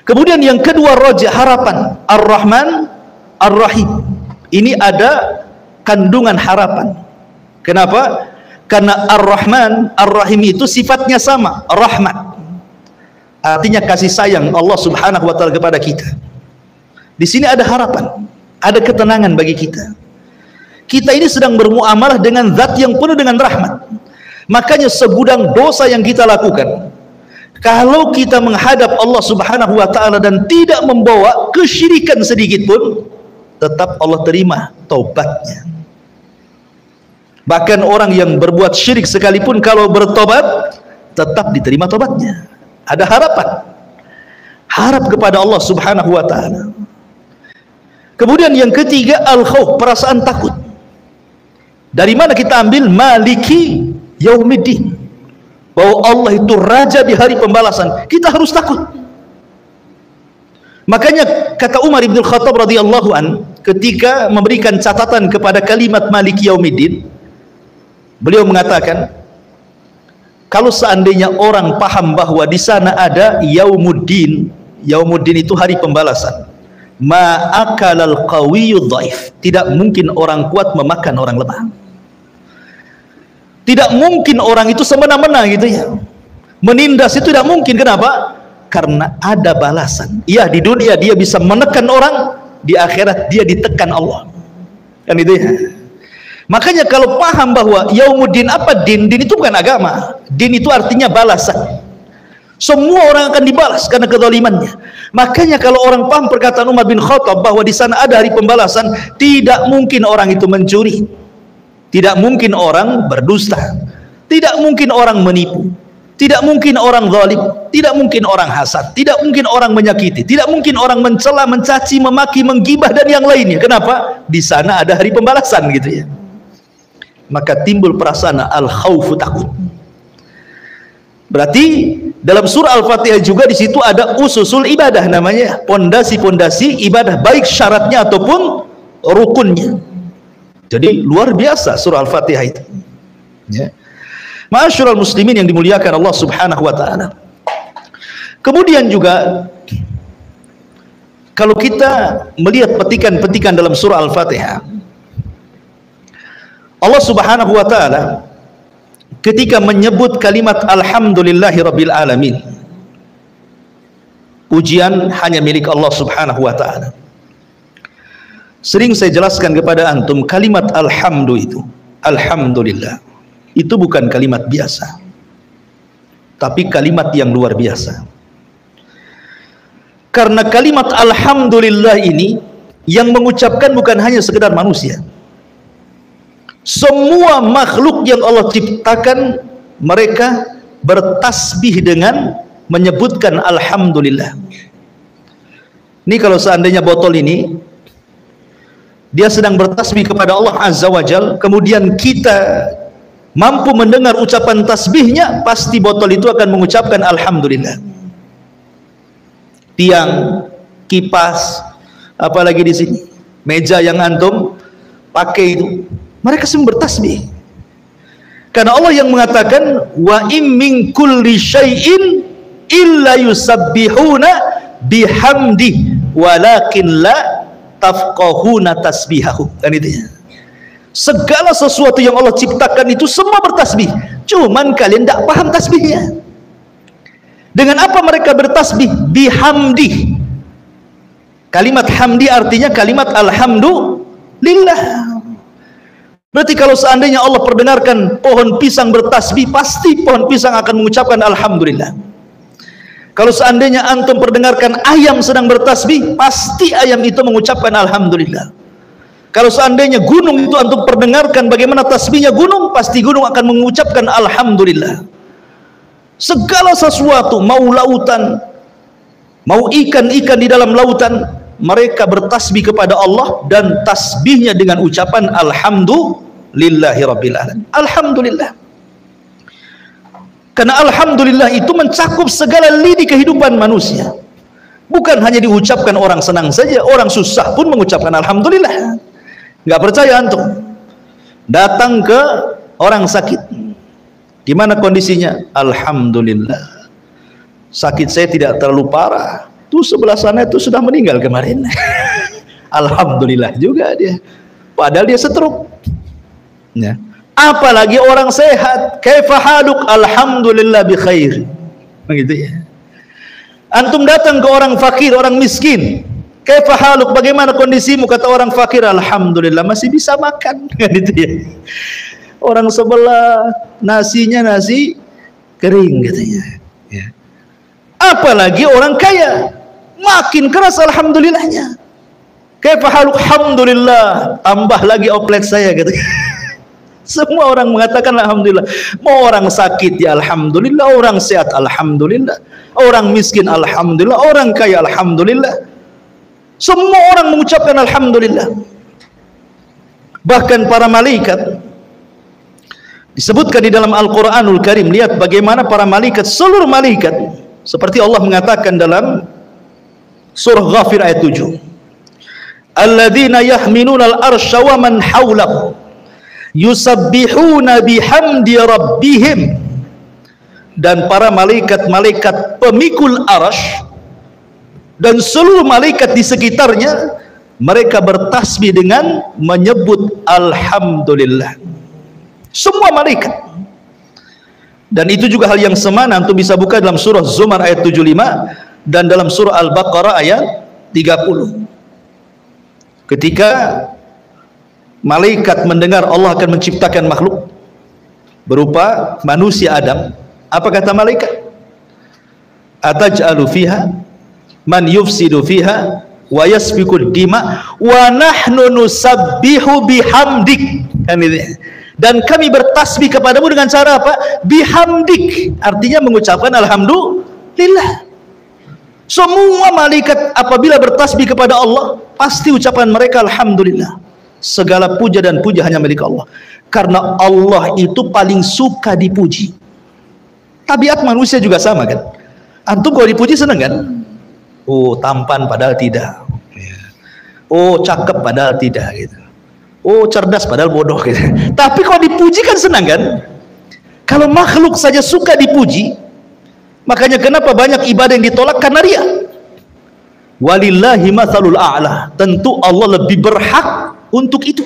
Kemudian yang kedua, roja, harapan. Ar-Rahman Ar-Rahim, ini ada kandungan harapan. Kenapa? Karena Ar-Rahman Ar-Rahim itu sifatnya sama, rahmat, artinya kasih sayang Allah Subhanahu wa ta'ala kepada kita. Di sini ada harapan, ada ketenangan bagi kita. Kita ini sedang bermuamalah dengan zat yang penuh dengan rahmat. Makanya segudang dosa yang kita lakukan, kalau kita menghadap Allah Subhanahu wa ta'ala dan tidak membawa kesyirikan sedikit pun, tetap Allah terima taubatnya. Bahkan orang yang berbuat syirik sekalipun kalau bertobat, tetap diterima taubatnya. Ada harapan, harap kepada Allah Subhanahu wa ta'ala. Kemudian yang ketiga, al-khawf, perasaan takut. Dari mana kita ambil? Maliki yaumiddin, bahwa Allah itu raja di hari pembalasan. Kita harus takut. Makanya kata Umar bin Khattab radhiyallahu an, ketika memberikan catatan kepada kalimat Maliki Yaumiddin, beliau mengatakan, kalau seandainya orang paham bahwa di sana ada Yaumuddin, Yaumuddin itu hari pembalasan, ma'akalal qawiyyu dhaif, tidak mungkin orang kuat memakan orang lemah. Tidak mungkin orang itu semena-mena gitu ya, menindas itu tidak mungkin. Kenapa? Karena ada balasan. Ya, di dunia dia bisa menekan orang, di akhirat dia ditekan Allah, kan itu ya. Makanya kalau paham bahwa Yaumuddin, apa din? Din itu bukan agama. Din itu artinya balasan. Semua orang akan dibalas karena kezalimannya. Makanya kalau orang paham perkataan Umar bin Khattab bahwa di sana ada hari pembalasan, tidak mungkin orang itu mencuri, tidak mungkin orang berdusta, tidak mungkin orang menipu, tidak mungkin orang zalim, tidak mungkin orang hasad, tidak mungkin orang menyakiti, tidak mungkin orang mencela, mencaci, memaki, menggibah dan yang lainnya. Kenapa? Di sana ada hari pembalasan gitu ya. Maka timbul perasaan al-khawfu, takut. Berarti dalam surah Al-Fatihah juga di situ ada ususul ibadah, namanya pondasi-pondasi ibadah, baik syaratnya ataupun rukunnya. Jadi luar biasa surah Al-Fatihah itu ya. Ma'asyiral muslimin yang dimuliakan Allah Subhanahu wa ta'ala. Kemudian juga kalau kita melihat petikan-petikan dalam surah Al-Fatihah, Allah Subhanahu wa ta'ala ketika menyebut kalimat alhamdulillahi rabbil alamin, pujian hanya milik Allah Subhanahu wa ta'ala. Sering saya jelaskan kepada antum, kalimat alhamdu itu, alhamdulillah, itu bukan kalimat biasa, tapi kalimat yang luar biasa. Karena kalimat alhamdulillah ini yang mengucapkan bukan hanya sekedar manusia. Semua makhluk yang Allah ciptakan, mereka bertasbih dengan menyebutkan alhamdulillah. Ini kalau seandainya botol ini dia sedang bertasbih kepada Allah Azza wa Jal, kemudian kita mampu mendengar ucapan tasbihnya, pasti botol itu akan mengucapkan alhamdulillah. Tiang, kipas, apalagi di sini meja yang antum pakai itu, mereka semua bertasbih. Karena Allah yang mengatakan, wa im min kulli syai'in illa yusabbihuna bihamdi walakin la tafqahuna tasbihahu. Kan itu ya. Segala sesuatu yang Allah ciptakan itu semua bertasbih, cuman kalian tidak paham tasbihnya. Dengan apa mereka bertasbih? Bihamdi. Kalimat hamdi artinya kalimat alhamdulillah. Berarti kalau seandainya Allah perdengarkan pohon pisang bertasbih, pasti pohon pisang akan mengucapkan alhamdulillah. Kalau seandainya antum perdengarkan ayam sedang bertasbih, pasti ayam itu mengucapkan alhamdulillah. Kalau seandainya gunung itu antum perdengarkan bagaimana tasbihnya gunung, pasti gunung akan mengucapkan alhamdulillah. Segala sesuatu, mau lautan, mau ikan-ikan di dalam lautan, mereka bertasbih kepada Allah dan tasbihnya dengan ucapan alhamdulillahi rabbil alamin. Alhamdulillah. Karena alhamdulillah itu mencakup segala lini kehidupan manusia. Bukan hanya diucapkan orang senang saja, orang susah pun mengucapkan alhamdulillah. Nggak percaya antum? Datang ke orang sakit. Gimana kondisinya? Alhamdulillah. Sakit saya tidak terlalu parah. Tuh sebelah sana itu sudah meninggal kemarin. Alhamdulillah juga dia. Padahal dia stroke. Ya. Apalagi orang sehat, kaifa haluk, alhamdulillah bi khair. Begitu ya. Antum datang ke orang fakir, orang miskin, kaifa haluk, bagaimana kondisimu? Kata orang fakir, alhamdulillah masih bisa makan. Gitu ya. Orang sebelah nasinya nasi kering katanya. Ya. Apalagi orang kaya, makin keras alhamdulillahnya. Kaifa haluk, alhamdulillah, tambah lagi oplet saya gitu. Semua orang mengatakan alhamdulillah. Mau orang sakit ya alhamdulillah, orang sehat alhamdulillah, orang miskin alhamdulillah, orang kaya alhamdulillah. Semua orang mengucapkan alhamdulillah. Bahkan para malaikat disebutkan di dalam Al-Qur'anul Karim. Lihat bagaimana para malaikat, seluruh malaikat, seperti Allah mengatakan dalam surah Ghafir ayat 7. Alladzina yahminuna al-arsya wa man hawlahu yusabbihuna bihamdi rabbihim. Dan para malaikat-malaikat pemikul arasy dan seluruh malaikat di sekitarnya, mereka bertasbih dengan menyebut alhamdulillah. Semua malaikat. Dan itu juga hal yang semana antum bisa buka dalam surah Zumar ayat 75 dan dalam surah Al-Baqarah ayat 30. Ketika malaikat mendengar Allah akan menciptakan makhluk berupa manusia Adam, apa kata malaikat? Ataj'alu fiha man yufsidu fiha wa yasfiku dima wa nahnu nusabbihu bihamdik. Dan kami bertasbih kepadamu dengan cara apa? Bihamdik, artinya mengucapkan alhamdulillah. Semua malaikat apabila bertasbih kepada Allah, pasti ucapan mereka alhamdulillah. Segala puja dan puja hanya milik Allah. Karena Allah itu paling suka dipuji. Tabiat manusia juga sama kan? Antum kalau dipuji senang kan? Oh tampan padahal tidak. Oh cakep padahal tidak gitu. Oh cerdas padahal bodoh gitu. Tapi kalau dipuji kan senang kan? Kalau makhluk saja suka dipuji, makanya kenapa banyak ibadah yang ditolak? Karena riya. Walillahi matsalul a'la. Tentu Allah lebih berhak untuk itu.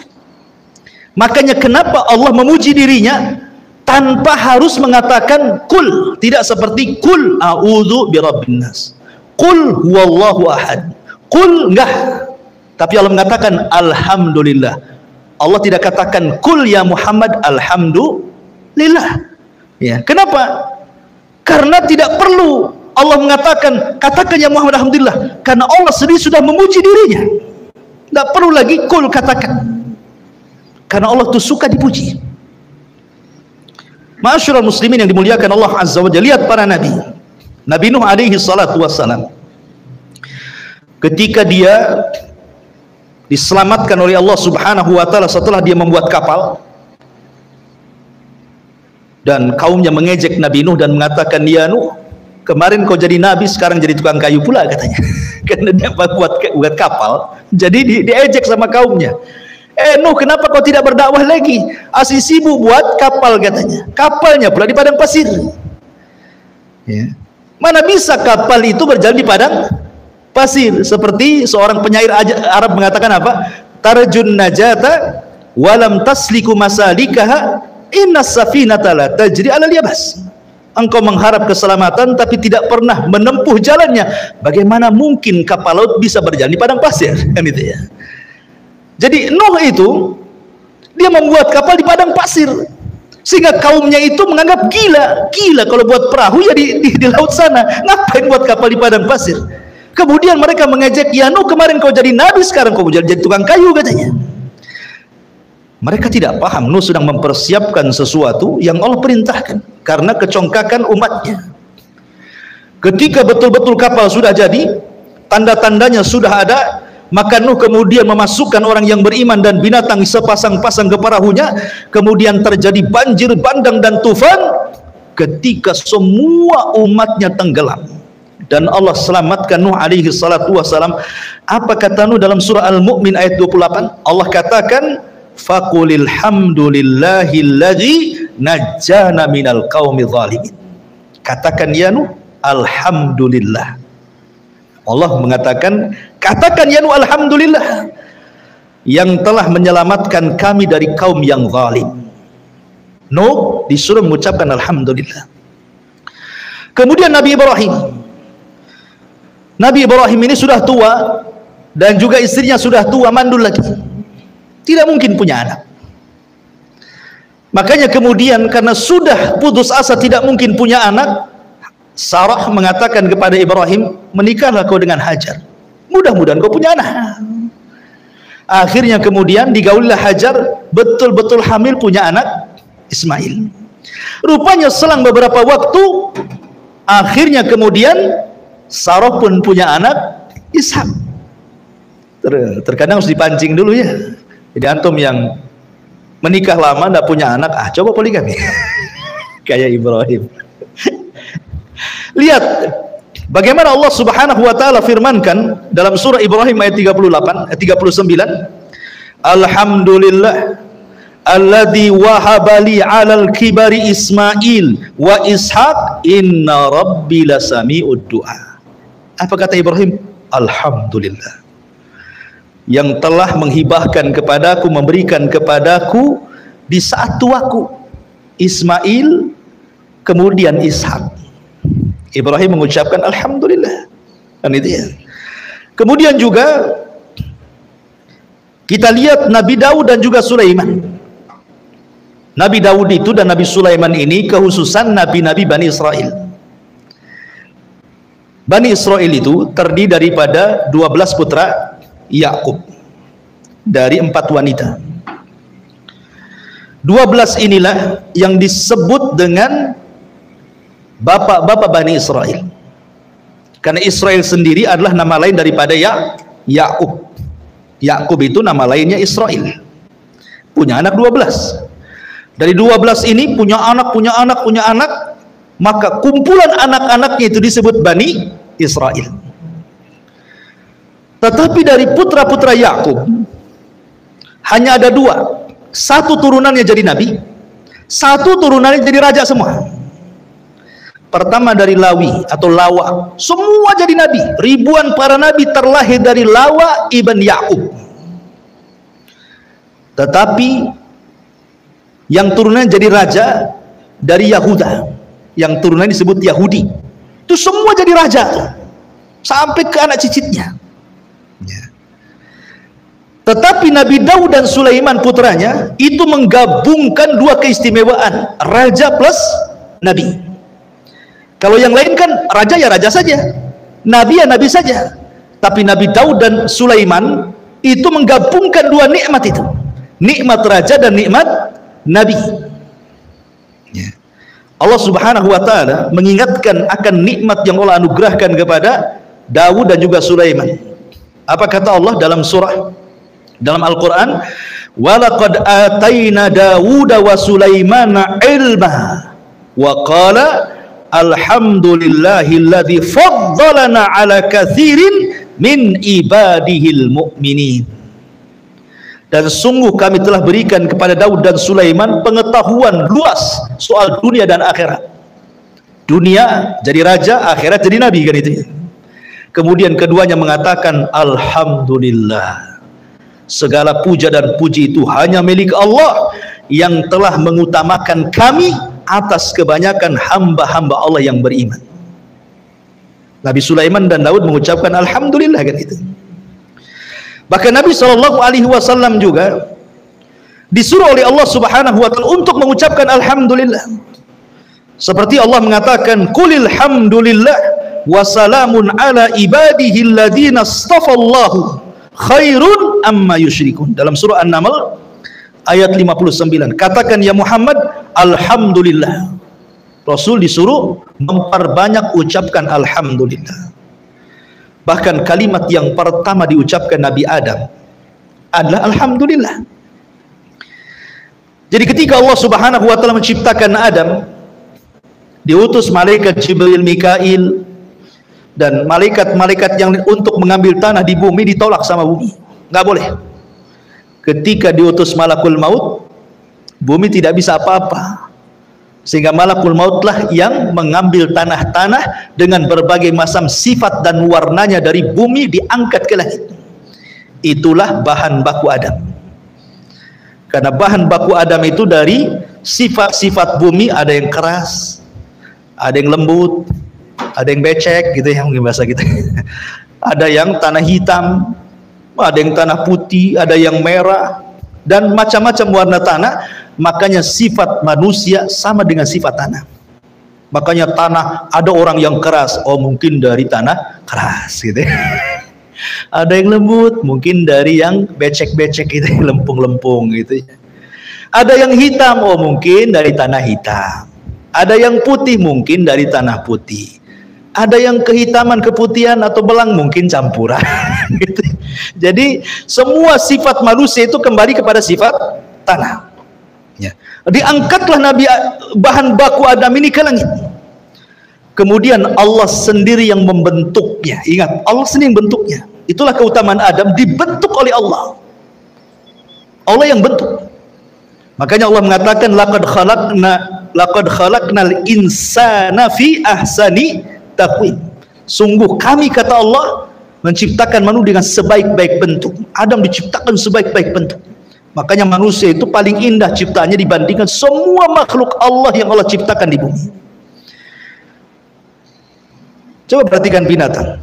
Makanya kenapa Allah memuji dirinya tanpa harus mengatakan kul, tidak seperti kul a'udzu birabbin nas, kul huwallahu ahad, kul enggak, tapi Allah mengatakan alhamdulillah. Allah tidak katakan kul ya Muhammad alhamdulillah. Ya, kenapa? Karena tidak perlu Allah mengatakan katakan ya Muhammad alhamdulillah, karena Allah sendiri sudah memuji dirinya. Tidak perlu lagi kul katakan, karena Allah itu suka dipuji. Ma'asyiral muslimin yang dimuliakan Allah Azza wa Jalla, lihat para nabi. Nabi Nuh alaihi salatu wassalam, ketika dia diselamatkan oleh Allah Subhanahu wa taala setelah dia membuat kapal, dan kaumnya mengejek Nabi Nuh dan mengatakan, ya Nuh, kemarin kau jadi nabi, sekarang jadi tukang kayu pula katanya. Karena dia buat kapal, jadi diejek sama kaumnya. Nuh, kenapa kau tidak berdakwah lagi? Asih sibuk buat kapal katanya. Kapalnya pula di padang pasir. Ya. Mana bisa kapal itu berjalan di padang pasir? Seperti seorang penyair Arab mengatakan apa? Tarjun najata walam tasliku masalikaha innas safinata la tajri ala yabas. Engkau mengharap keselamatan tapi tidak pernah menempuh jalannya. Bagaimana mungkin kapal laut bisa berjalan di padang pasir? Kan itu ya. Jadi Nuh itu Dia membuat kapal di padang pasir, sehingga kaumnya itu menganggap gila kalau buat perahu ya di laut sana, ngapain buat kapal di padang pasir. Kemudian mereka mengejek, ya Nuh, kemarin kau jadi nabi, sekarang kau jadi tukang kayu, katanya. Mereka tidak paham Nuh sedang mempersiapkan sesuatu yang Allah perintahkan karena kecongkakan umatnya. Ketika betul-betul kapal sudah jadi, tanda-tandanya sudah ada, maka Nuh kemudian memasukkan orang yang beriman dan binatang sepasang-pasang ke perahunya. Kemudian terjadi banjir bandang dan tufan ketika semua umatnya tenggelam. Dan Allah selamatkan Nuh alaihi salatu wassalam. Apa kata Nuh dalam surah Al-Mu'min ayat 28? Allah katakan, faqulil hamdulillahilladzi najjana minal qaumi zalimin. Katakan ya Nuh, alhamdulillah. Allah mengatakan, katakan ya Nuh, alhamdulillah, yang telah menyelamatkan kami dari kaum yang zalim. Nuh disuruh mengucapkan alhamdulillah. Kemudian Nabi Ibrahim ini sudah tua dan juga istrinya sudah tua, mandul lagi, tidak mungkin punya anak. Makanya kemudian karena sudah putus asa tidak mungkin punya anak, Sarah mengatakan kepada Ibrahim, menikahlah kau dengan Hajar, mudah-mudahan kau punya anak. Akhirnya kemudian digaulilah Hajar, betul-betul hamil, punya anak Ismail. Rupanya selang beberapa waktu, akhirnya kemudian Sarah pun punya anak Ishak. Terkadang harus dipancing dulu ya. Jadi antum yang menikah lama tidak punya anak, coba poligami kayak Ibrahim. Lihat bagaimana Allah Subhanahu wa taala firmankan dalam surah Ibrahim ayat 39, alhamdulillah alladzi wahabali 'alal kibari Ismail wa Ishaq inna rabbi lasami'ud du'a. Apa kata Ibrahim? Alhamdulillah, yang telah menghibahkan kepadaku, memberikan kepadaku di saat tuaku Ismail, kemudian Ishak. Ibrahim mengucapkan alhamdulillah. Kan itu ya. Kemudian juga kita lihat Nabi Daud dan juga Sulaiman. Nabi Daud itu dan Nabi Sulaiman ini kehususan nabi-nabi Bani Israel. Bani Israel itu terdiri daripada 12 putra Yakub dari 4 wanita. 12 inilah yang disebut dengan bapak-bapak Bani Israel. Karena Israel sendiri adalah nama lain daripada Yakub. Yakub itu nama lainnya Israel. Punya anak 12. Dari 12 ini punya anak, maka kumpulan anak-anaknya itu disebut Bani Israel. Tetapi dari putra-putra Yakub hanya ada 2. Satu turunannya jadi nabi, satu turunannya jadi raja semua. Pertama dari Lawi atau Lawa, semua jadi nabi. Ribuan para nabi terlahir dari Lawa ibn Yakub. Tetapi yang turunannya jadi raja dari Yahuda, yang turunannya disebut Yahudi, itu semua jadi raja sampai ke anak cicitnya. Tetapi Nabi Daud dan Sulaiman putranya itu menggabungkan 2 keistimewaan, raja plus nabi. Kalau yang lain kan raja ya raja saja, nabi ya nabi saja. Tapi Nabi Daud dan Sulaiman itu menggabungkan 2 nikmat itu, nikmat raja dan nikmat nabi. Allah Subhanahu wa taala mengingatkan akan nikmat yang Allah anugerahkan kepada Daud dan juga Sulaiman. Apa kata Allah dalam Al-Quran? Walaqad atayna Dawuda wa Sulaimana ilma wa qala alhamdulillahilladzi faddalana ala katsirin min ibadihil mu'minin. Dan sungguh kami telah berikan kepada Daud dan Sulaiman pengetahuan luas soal dunia dan akhirat. Dunia jadi raja, akhirat jadi nabi, kan itu. Kemudian keduanya mengatakan alhamdulillah, segala puja dan puji itu hanya milik Allah yang telah mengutamakan kami atas kebanyakan hamba-hamba Allah yang beriman. Nabi Sulaiman dan Daud mengucapkan alhamdulillah, kan itu. Bahkan Nabi SAW juga disuruh oleh Allah Subhanahu wa taala untuk mengucapkan alhamdulillah. Seperti Allah mengatakan, "Qulil hamdulillah wa salamun ala ibadihi alladziina astafallahu khairun amma yusyrikun." Dalam surah An-Naml ayat 59. Katakan ya Muhammad, alhamdulillah. Rasul disuruh memperbanyak ucapkan alhamdulillah. Bahkan kalimat yang pertama diucapkan Nabi Adam adalah alhamdulillah. Jadi ketika Allah Subhanahu wa taala menciptakan Adam, diutus malaikat Jibril, Mikail dan malaikat-malaikat yang untuk mengambil tanah di bumi ditolak sama bumi. Nggak boleh. Ketika diutus malakul maut, bumi tidak bisa apa-apa. Sehingga malakul mautlah yang mengambil tanah-tanah dengan berbagai macam sifat dan warnanya dari bumi diangkat ke langit. Itulah bahan baku Adam. Karena bahan baku Adam itu dari sifat-sifat bumi, ada yang keras, ada yang lembut, ada yang becek gitu ya, mungkin bahasa kita. Ada yang tanah hitam, ada yang tanah putih, ada yang merah, dan macam-macam warna tanah. Makanya sifat manusia sama dengan sifat tanah. Makanya tanah, ada orang yang keras, oh mungkin dari tanah keras gitu ya. Ada yang lembut, mungkin dari yang becek-becek gitu, lempung-lempung gitu ya. Ada yang hitam, oh mungkin dari tanah hitam. Ada yang putih, mungkin dari tanah putih. Ada yang kehitaman, keputihan atau belang, mungkin campuran gitu. Jadi semua sifat manusia itu kembali kepada sifat tanah ya. Diangkatlah Nabi bahan baku Adam ini ke langit. Kemudian Allah sendiri yang membentuknya. Ingat, Allah sendiri yang bentuknya. Itulah keutamaan Adam, dibentuk oleh Allah. Allah yang bentuk. Makanya Allah mengatakan laqad khalaqnal insana fi ahsani taqwim. Sungguh kami, kata Allah, menciptakan manusia dengan sebaik-baik bentuk. Adam diciptakan sebaik-baik bentuk. Makanya manusia itu paling indah ciptaannya dibandingkan semua makhluk Allah yang Allah ciptakan di bumi. Coba perhatikan binatang.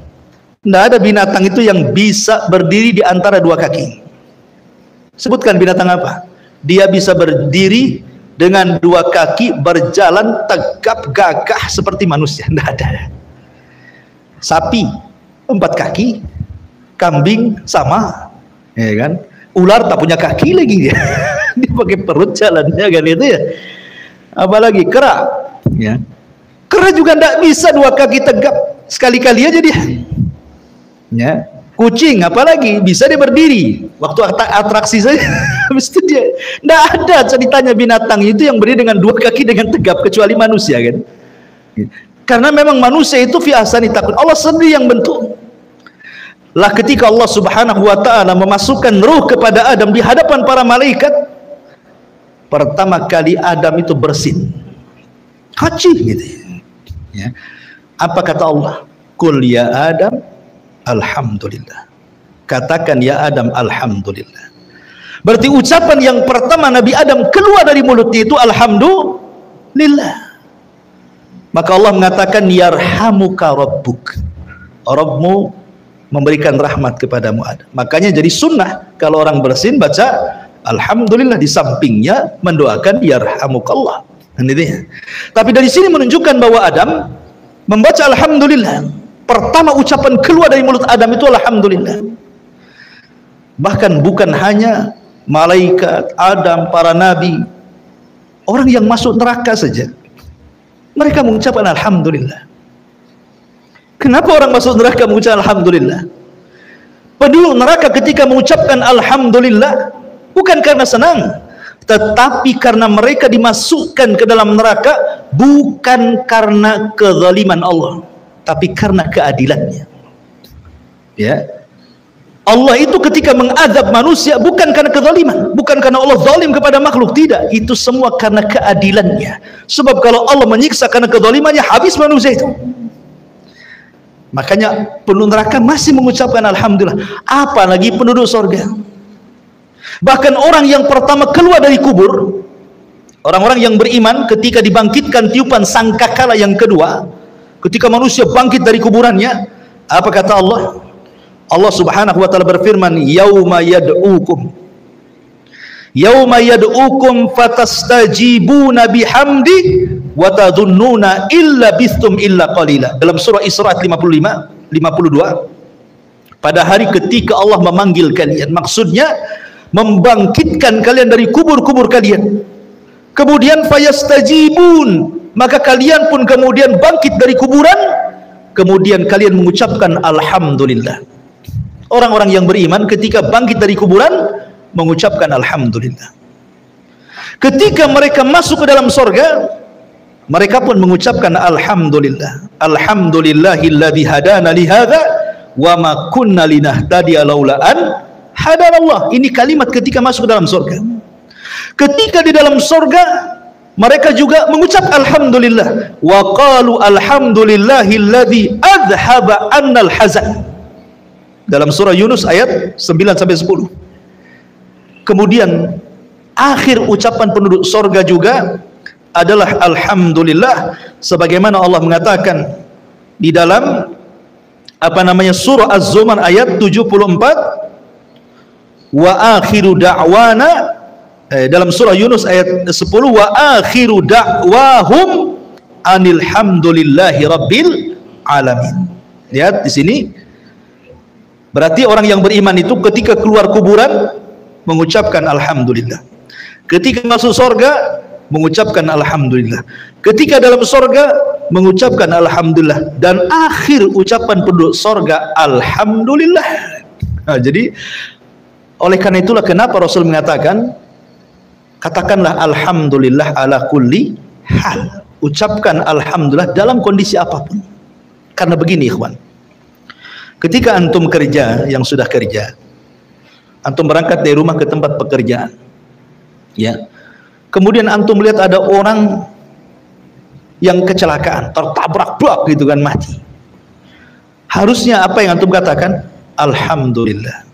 Tidak ada binatang itu yang bisa berdiri di antara dua kaki. Sebutkan binatang apa? Dia bisa berdiri dengan dua kaki, berjalan tegap gagah seperti manusia. Tidak ada. Sapi 4 kaki, kambing sama, ya kan? Ular tak punya kaki lagi dia. Dia pakai perut jalannya kan itu ya. Apalagi kera, ya. Kera juga tidak bisa 2 kaki tegap, sekali-kali aja dia. Ya. Kucing apalagi bisa dia berdiri waktu atraksi saja. Habis itu dia tidak ada ceritanya binatang itu yang berdiri dengan 2 kaki dengan tegap kecuali manusia kan. Karena memang manusia itu fi ahsani taqwim. Allah sendiri yang bentuk. Lah ketika Allah Subhanahu wa taala memasukkan ruh kepada Adam di hadapan para malaikat, pertama kali Adam itu bersin. Haji gitu. Ya. Apa kata Allah? Qul ya Adam alhamdulillah. Katakan ya Adam alhamdulillah. Berarti ucapan yang pertama Nabi Adam keluar dari mulutnya itu alhamdulillah. Maka Allah mengatakan yarhamuka rabbuk. Rabbmu memberikan rahmat kepadamu Adam. Makanya jadi sunnah kalau orang bersin baca alhamdulillah, di sampingnya mendoakan yarhamukallah. Tapi dari sini menunjukkan bahwa Adam membaca alhamdulillah. Pertama ucapan keluar dari mulut Adam itu alhamdulillah. Bahkan bukan hanya malaikat, Adam, para nabi, orang yang masuk neraka saja mereka mengucapkan alhamdulillah. Kenapa orang masuk neraka mengucapkan alhamdulillah? Penduduk neraka ketika mengucapkan alhamdulillah bukan karena senang, tetapi karena mereka dimasukkan ke dalam neraka bukan karena kezaliman Allah, tapi karena keadilannya. Ya. Allah itu ketika mengadab manusia bukan karena kezaliman, bukan karena Allah zalim kepada makhluk, tidak, itu semua karena keadilannya. Sebab kalau Allah menyiksa karena kezalimannya, habis manusia itu. Makanya penduduk neraka masih mengucapkan alhamdulillah, apalagi penduduk surga. Bahkan orang yang pertama keluar dari kubur, orang-orang yang beriman ketika dibangkitkan tiupan sangkakala yang kedua, ketika manusia bangkit dari kuburannya, apa kata Allah? Allah Subhanahu wa taala berfirman, yauma yad'ukum Yauma yad'ukum fatastajibuna bihamdi wa tadhunnuna illa bistum illa qalila. Dalam surah Isra 52. Pada hari ketika Allah memanggil kalian, maksudnya membangkitkan kalian dari kubur-kubur kalian. Kemudian fayastajibun, maka kalian pun kemudian bangkit dari kuburan, kemudian kalian mengucapkan alhamdulillah. Orang-orang yang beriman ketika bangkit dari kuburan mengucapkan alhamdulillah. Ketika mereka masuk ke dalam sorga, mereka pun mengucapkan alhamdulillah. Alhamdulillahilladzi hadana li hadza wa ma kunna linahtadiya laula an hadanallah. Ini kalimat ketika masuk ke dalam sorga. Ketika di dalam sorga, mereka juga mengucap alhamdulillah. Wa qalu alhamdulillahilladzi adhaba annal hazan. Dalam surah Yunus ayat 9-10. Kemudian akhir ucapan penduduk sorga juga adalah alhamdulillah, sebagaimana Allah mengatakan di dalam surah Az-Zumar ayat 74, wa akhiru da'wana, dalam surah Yunus ayat 10, wa akhiru da'wahum anil hamdulillahi rabbil alamin. Lihat di sini, berarti orang yang beriman itu ketika keluar kuburan mengucapkan alhamdulillah, ketika masuk sorga mengucapkan alhamdulillah, ketika dalam sorga mengucapkan alhamdulillah, dan akhir ucapan penduduk sorga alhamdulillah. Nah, jadi oleh karena itulah kenapa Rasul mengatakan, katakanlah alhamdulillah ala kulli hal, ucapkan alhamdulillah dalam kondisi apapun. Karena begini ikhwan, ketika antum kerja, yang sudah kerja, antum berangkat dari rumah ke tempat pekerjaan, ya, kemudian antum melihat ada orang yang kecelakaan, tertabrak brak gitu kan, mati. Harusnya apa yang antum katakan? Alhamdulillah.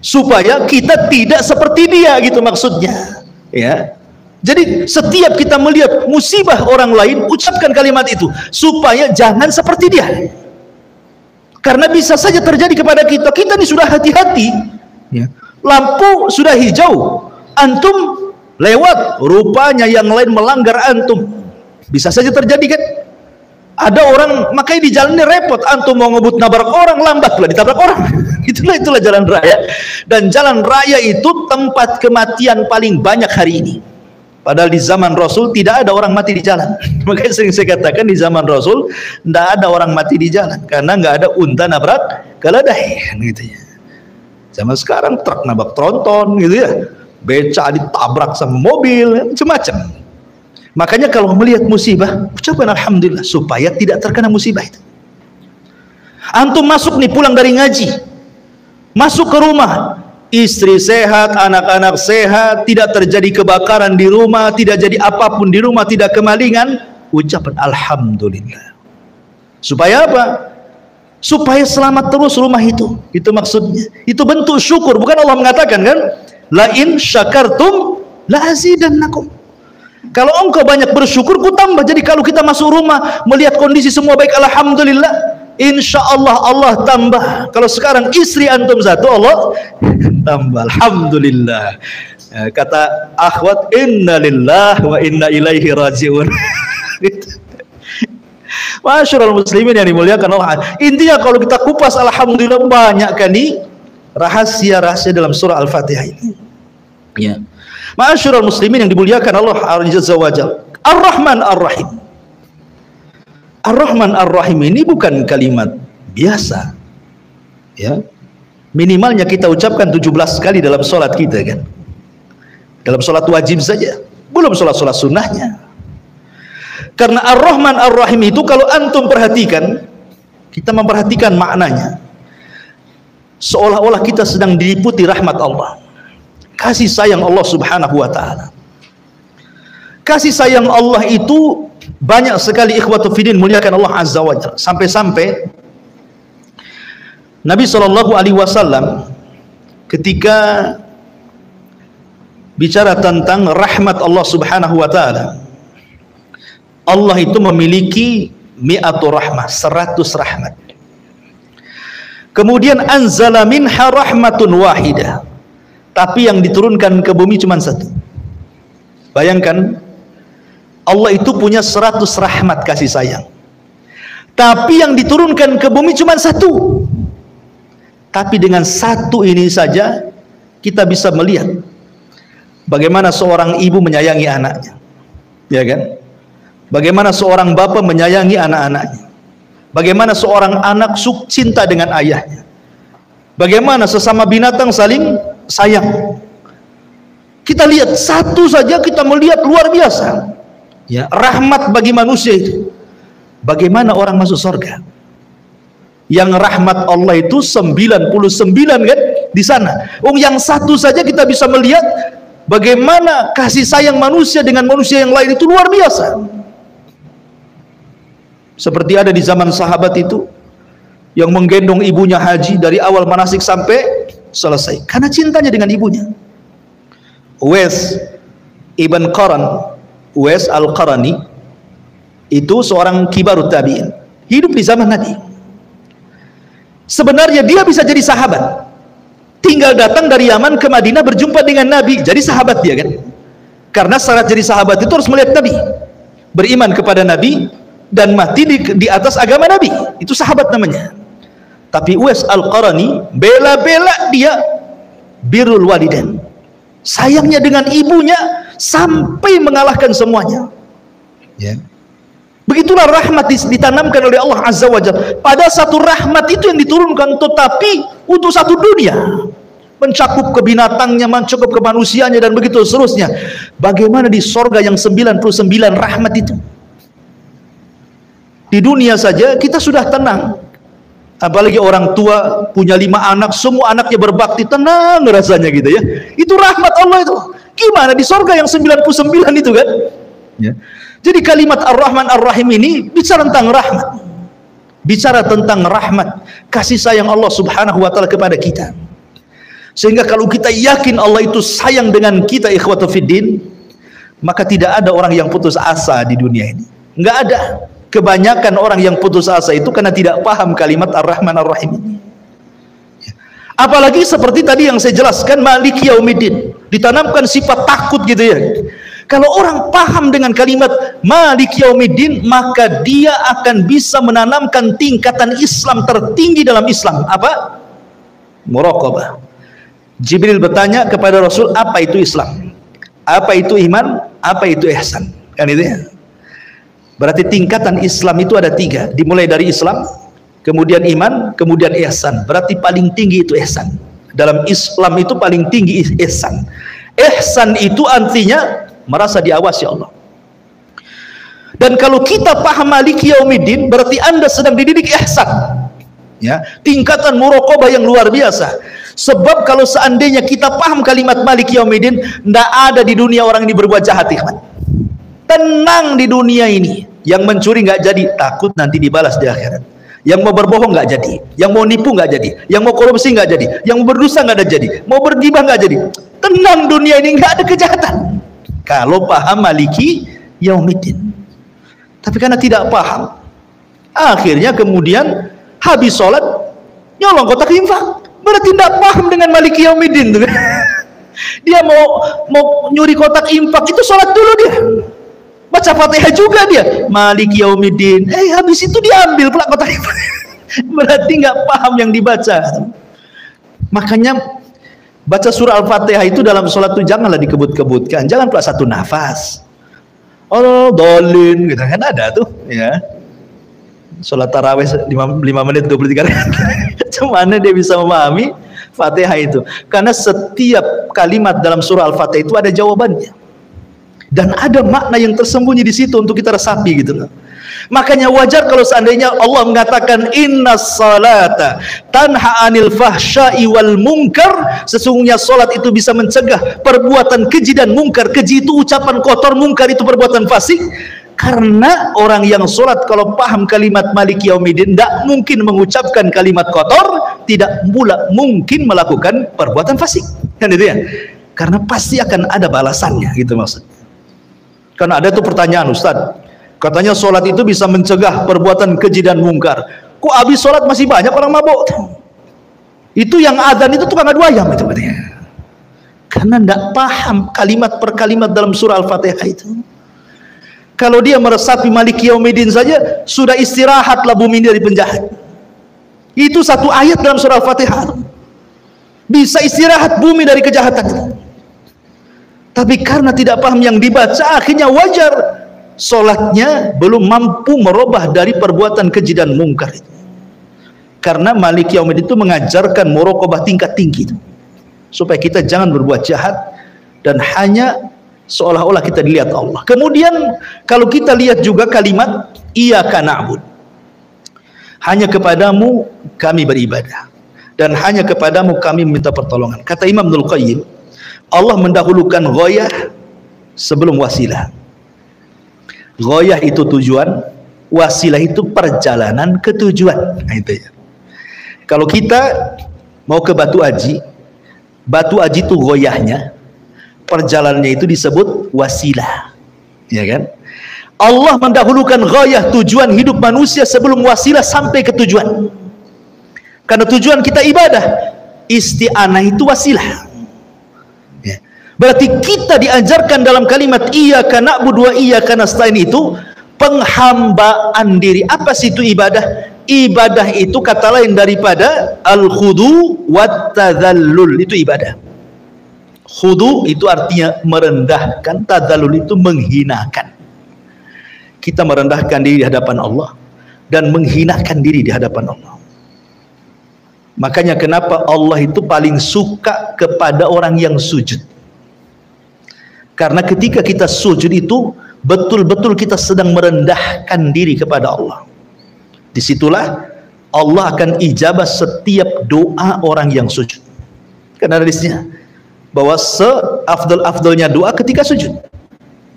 Supaya kita tidak seperti dia, gitu maksudnya, ya. Jadi setiap kita melihat musibah orang lain, ucapkan kalimat itu supaya jangan seperti dia. Karena bisa saja terjadi kepada kita. Kita ini sudah hati-hati, ya. Lampu sudah hijau, antum lewat, rupanya yang lain melanggar antum. Bisa saja terjadi kan? Ada orang makanya di jalan ini repot, antum mau ngebut nabrak orang, lambat pula ditabrak orang. itulah jalan raya. Dan jalan raya itu tempat kematian paling banyak hari ini. Padahal di zaman Rasul tidak ada orang mati di jalan. Makanya sering saya katakan di zaman Rasul tidak ada orang mati di jalan, karena nggak ada unta nabrak keledai, gitu ya. Zaman sekarang truk nabrak tronton, gitu ya, beca ditabrak sama mobil, macam-macam. Makanya kalau melihat musibah, ucapkan alhamdulillah supaya tidak terkena musibah itu. Antum masuk nih, pulang dari ngaji, masuk ke rumah, istri sehat, anak-anak sehat, tidak terjadi kebakaran di rumah, tidak jadi apapun di rumah, tidak kemalingan, ucapan alhamdulillah. Supaya apa? Supaya selamat terus rumah itu. Itu maksudnya. Itu bentuk syukur. Bukan Allah mengatakan kan, la in syakartum la azidannakum. Kalau engkau banyak bersyukur, ku tambah. Jadi kalau kita masuk rumah melihat kondisi semua baik, alhamdulillah, insya Allah Allah tambah. Kalau sekarang istri antum satu, Allah tambah, alhamdulillah. Kata akhwat, inna lillah wa inna ilaihi rajiun. Masyarul muslimin yang dimuliakan Allah. Intinya kalau kita kupas, alhamdulillah, banyak kan nih rahasia-rahasia dalam surah Al-Fatihah ini, ya. Masyarul muslimin yang dimuliakan Allah Azza wa Jalla. Ar-Rahman Ar-Rahim. Ar-Rahman Ar-Rahim ini bukan kalimat biasa, ya. Minimalnya kita ucapkan 17 kali dalam sholat kita kan, dalam sholat wajib saja, belum sholat-sholat sunnahnya. Karena Ar-Rahman Ar-Rahim itu kalau antum perhatikan, kita memperhatikan maknanya, seolah-olah kita sedang diliputi rahmat Allah, kasih sayang Allah subhanahu wa ta'ala. Kasih sayang Allah itu banyak sekali, ikhwatu fiddin, muliakan Allah azza wa jalla. Sampai-sampai Nabi SAW ketika bicara tentang rahmat Allah subhanahu wa ta'ala, Allah itu memiliki mi'atu rahmah, 100 rahmat. Kemudian anzala minha rahmatun wahidah, tapi yang diturunkan ke bumi cuma satu. Bayangkan, Allah itu punya 100 rahmat kasih sayang, tapi yang diturunkan ke bumi cuma satu. Tapi dengan satu ini saja kita bisa melihat bagaimana seorang ibu menyayangi anaknya, ya kan? Bagaimana seorang bapak menyayangi anak-anaknya, bagaimana seorang anak cinta dengan ayahnya, bagaimana sesama binatang saling sayang. Kita lihat satu saja kita melihat luar biasa, ya, rahmat bagi manusia itu. Bagaimana orang masuk surga? Yang rahmat Allah itu 99 kan di sana. Yang satu saja kita bisa melihat bagaimana kasih sayang manusia dengan manusia yang lain itu luar biasa. Seperti ada di zaman sahabat itu yang menggendong ibunya haji dari awal manasik sampai selesai karena cintanya dengan ibunya. Uwais ibn Qaran, Uwais al-Qarani itu seorang kibarut tabi'in, hidup di zaman Nabi. Sebenarnya dia bisa jadi sahabat, tinggal datang dari Yaman ke Madinah berjumpa dengan Nabi, jadi sahabat dia kan. Karena syarat jadi sahabat itu harus melihat Nabi, beriman kepada Nabi, dan mati di atas agama Nabi. Itu sahabat namanya. Tapi Uwais al-Qarani bela-bela dia birrul walidain, sayangnya dengan ibunya sampai mengalahkan semuanya, ya. Begitulah rahmat ditanamkan oleh Allah Azza wa Jalla. Pada satu rahmat itu yang diturunkan, tetapi untuk satu dunia, mencakup ke binatangnya, mencakup ke manusianya, dan begitu seterusnya. Bagaimana di sorga yang 99 rahmat itu? Di dunia saja kita sudah tenang, apalagi orang tua punya 5 anak, semua anaknya berbakti, tenang rasanya gitu ya. Itu rahmat Allah itu. Gimana di sorga yang 99 itu kan, ya. Jadi kalimat Ar-Rahman Ar-Rahim ini bicara tentang rahmat, bicara tentang rahmat, kasih sayang Allah Subhanahu wa Ta'ala kepada kita. Sehingga kalau kita yakin Allah itu sayang dengan kita, ikhwatu fiddin, maka tidak ada orang yang putus asa di dunia ini. Nggak ada. Kebanyakan orang yang putus asa itu karena tidak paham kalimat Ar-Rahman Ar-Rahim ini. Apalagi seperti tadi yang saya jelaskan, Maliki Yaumiddin, ditanamkan sifat takut gitu ya. Kalau orang paham dengan kalimat Maliki Yaumiddin, maka dia akan bisa menanamkan tingkatan Islam tertinggi dalam Islam. Apa? Muraqabah. Jibril bertanya kepada Rasul, apa itu Islam? Apa itu iman? Apa itu ihsan? Kan itu ya. Berarti tingkatan Islam itu ada 3. Dimulai dari Islam, kemudian iman, kemudian ihsan. Berarti paling tinggi itu ihsan. Dalam Islam itu paling tinggi ihsan. Ihsan itu artinya merasa diawasi Allah. Dan kalau kita paham Maliki Yaumiddin, berarti Anda sedang dididik ihsan, ya, tingkatan muraqabah yang luar biasa. Sebab kalau seandainya kita paham kalimat Maliki Yaumiddin, tidak ada di dunia orang ini berbuat jahat, ikhwan. Tenang di dunia ini. Yang mencuri nggak jadi, takut nanti dibalas di akhirat. Yang mau berbohong nggak jadi, yang mau nipu nggak jadi, yang mau korupsi nggak jadi, yang mau berdosa nggak ada jadi, mau bergibah nggak jadi. Tenang dunia ini, nggak ada kejahatan kalau paham Maliki Yaumiddin. Tapi karena tidak paham, akhirnya kemudian habis sholat nyolong kotak infak. Berarti tidak paham dengan Maliki Yaumiddin tuh. Dia mau nyuri kotak infak itu sholat dulu dia, baca Fatihah juga dia, Maliki Yaumiddin, habis itu diambil pula kotak infak. Berarti nggak paham yang dibaca. Makanya baca surah Al-Fatihah itu dalam sholat itu janganlah dikebut-kebutkan, jangan pula satu nafas. Oh, dolin gitu kan ada tuh, ya. Sholat tarawih 5 menit 23 menit. Cuman dia bisa memahami Fatihah itu, karena setiap kalimat dalam surah Al-Fatihah itu ada jawabannya dan ada makna yang tersembunyi di situ untuk kita resapi gitu loh. Makanya wajar kalau seandainya Allah mengatakan innas salata tanha anil fahsya'i wal munkar, sesungguhnya salat itu bisa mencegah perbuatan keji dan mungkar. Keji itu ucapan kotor, mungkar itu perbuatan fasik. Karena orang yang salat kalau paham kalimat Maliki Yaumiddin tidak mungkin mengucapkan kalimat kotor, tidak pula mungkin melakukan perbuatan fasik. Kan itu ya? Karena pasti akan ada balasannya gitu maksudnya. Karena ada tuh pertanyaan, Ustaz, katanya sholat itu bisa mencegah perbuatan keji dan mungkar. Kok habis sholat masih banyak orang mabuk? Itu yang adzan itu tukang adu ayam itu katanya. Karena tidak paham kalimat per kalimat dalam surah Al-Fatihah itu. Kalau dia meresapi Maliki Yaumiddin saja, sudah istirahatlah bumi dari penjahat. Itu satu ayat dalam surah Al-Fatihah. Bisa istirahat bumi dari kejahatan. Tapi karena tidak paham yang dibaca, akhirnya wajar solatnya belum mampu merubah dari perbuatan keji dan mungkar itu. Karena Maliki Yaumiddin itu mengajarkan muraqabah tingkat tinggi itu, supaya kita jangan berbuat jahat dan hanya seolah-olah kita dilihat Allah. Kemudian kalau kita lihat juga kalimat iyyaka na'bud, hanya kepadamu kami beribadah dan hanya kepadamu kami meminta pertolongan. Kata Imam Ibnul Qayyim, Allah mendahulukan ghayah sebelum wasilah. Ghayah itu tujuan, wasilah itu perjalanan ke tujuan. Nah, itu ya. Kalau kita mau ke Batu Aji, Batu Aji itu ghayahnya, perjalanannya itu disebut wasilah, ya kan? Allah mendahulukan ghayah, tujuan hidup manusia sebelum wasilah sampai ke tujuan. Karena tujuan kita ibadah, isti'anah itu wasilah. Ya. Berarti kita diajarkan dalam kalimat iyyaka na'budu wa iyyaka nasta'in itu penghambaan diri. Apa sih itu ibadah? Ibadah itu kata lain daripada al-khudu wat tadzallul, itu ibadah. Khudu itu artinya merendahkan, tadzallul itu menghinakan. Kita merendahkan diri di hadapan Allah dan menghinakan diri di hadapan Allah. Makanya kenapa Allah itu paling suka kepada orang yang sujud. Karena ketika kita sujud itu betul-betul kita sedang merendahkan diri kepada Allah. Disitulah Allah akan ijabah setiap doa orang yang sujud. Karena hadisnya bahwa seafdal-afdalnya doa ketika sujud.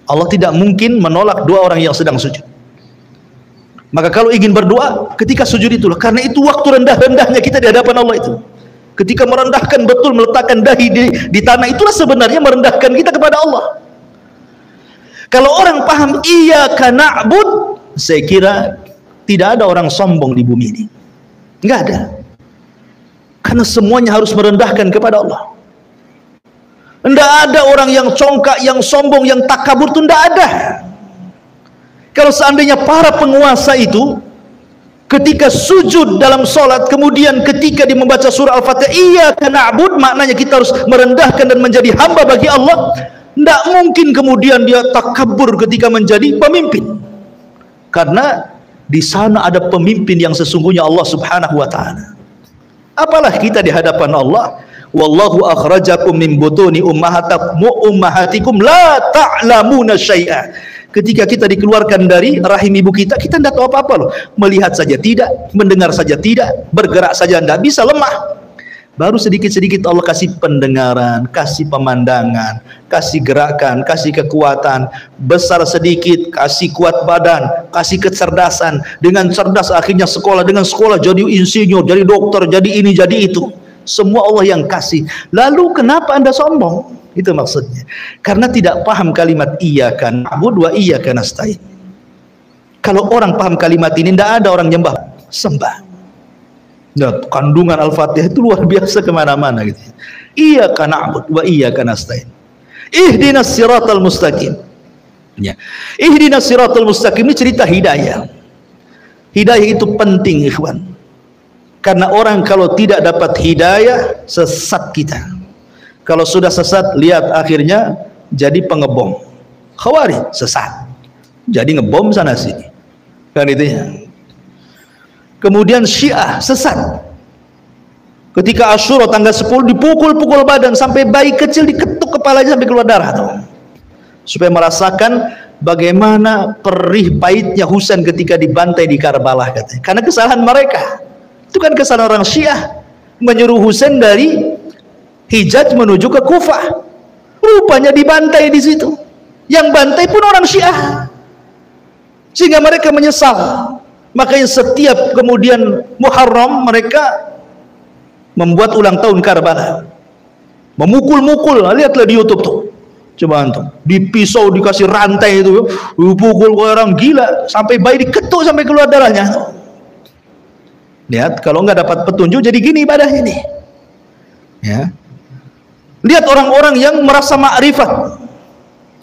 Allah tidak mungkin menolak doa orang yang sedang sujud. Maka kalau ingin berdoa ketika sujud itulah, karena itu waktu rendah-rendahnya kita di hadapan Allah itu. Ketika merendahkan betul, meletakkan dahi di tanah, itulah sebenarnya merendahkan kita kepada Allah. Kalau orang paham iyyaka na'bud, saya kira tidak ada orang sombong di bumi ini. Enggak ada. Karena semuanya harus merendahkan kepada Allah. Tidak ada orang yang congkak, yang sombong, yang takabur itu tidak ada. Kalau seandainya para penguasa itu ketika sujud dalam sholat, kemudian ketika dia membaca surah Al-Fatihah iyyaka na'bud, maknanya kita harus merendahkan dan menjadi hamba bagi Allah. Tidak mungkin kemudian dia takabur ketika menjadi pemimpin. Karena di sana ada pemimpin yang sesungguhnya Allah Subhanahu wa taala. Apalah kita di hadapan Allah, wallahu akhrajakum min butuni ummahatikum la ta'lamuna syai'a. Ketika kita dikeluarkan dari rahim ibu kita, kita tidak tahu apa-apa loh. Melihat saja tidak, mendengar saja tidak, bergerak saja tidak bisa, lemah. Baru sedikit-sedikit Allah kasih pendengaran, kasih pemandangan, kasih gerakan, kasih kekuatan. Besar sedikit, kasih kuat badan, kasih kecerdasan. Dengan cerdas akhirnya sekolah, dengan sekolah jadi insinyur, jadi dokter, jadi ini, jadi itu. Semua Allah yang kasih. Lalu kenapa Anda sombong? Itu maksudnya. Karena tidak paham kalimat iyyaka na'budu wa iyyaka nasta'in. Kalau orang paham kalimat ini, tidak ada orang nyembah, sembah. Nah, kandungan Al-Fatihah itu luar biasa kemana-mana gitu. Iyyaka na'budu wa iyyaka nasta'in. Ihdinas siratal mustaqim. Ya. Ihdinas siratal mustaqim ini cerita hidayah. Hidayah itu penting, ikhwan. Karena orang kalau tidak dapat hidayah, sesat kita. Kalau sudah sesat, lihat akhirnya jadi pengebom. Khawarij sesat, jadi ngebom sana sini. Kan itu ya. Kemudian Syiah sesat. Ketika Asyura tanggal 10 dipukul-pukul badan sampai bayi kecil diketuk kepalanya sampai keluar darah tuh. Supaya merasakan bagaimana perih pahitnya Husain ketika dibantai di Karbala katanya. Karena kesalahan mereka. Itu kan kesalahan orang Syiah menyuruh Husain dari Hijaz menuju ke Kufah. Rupanya dibantai di situ. Yang bantai pun orang Syiah. Sehingga mereka menyesal. Makanya setiap kemudian Muharram mereka membuat ulang tahun Karbala. Memukul-mukul, lihatlah di YouTube tuh. Coba antum, di pisau dikasih rantai itu, dipukul orang gila sampai bayi diketuk sampai keluar darahnya. Lihat, kalau nggak dapat petunjuk jadi gini ibadahnya nih. Ya. Lihat orang-orang yang merasa makrifat,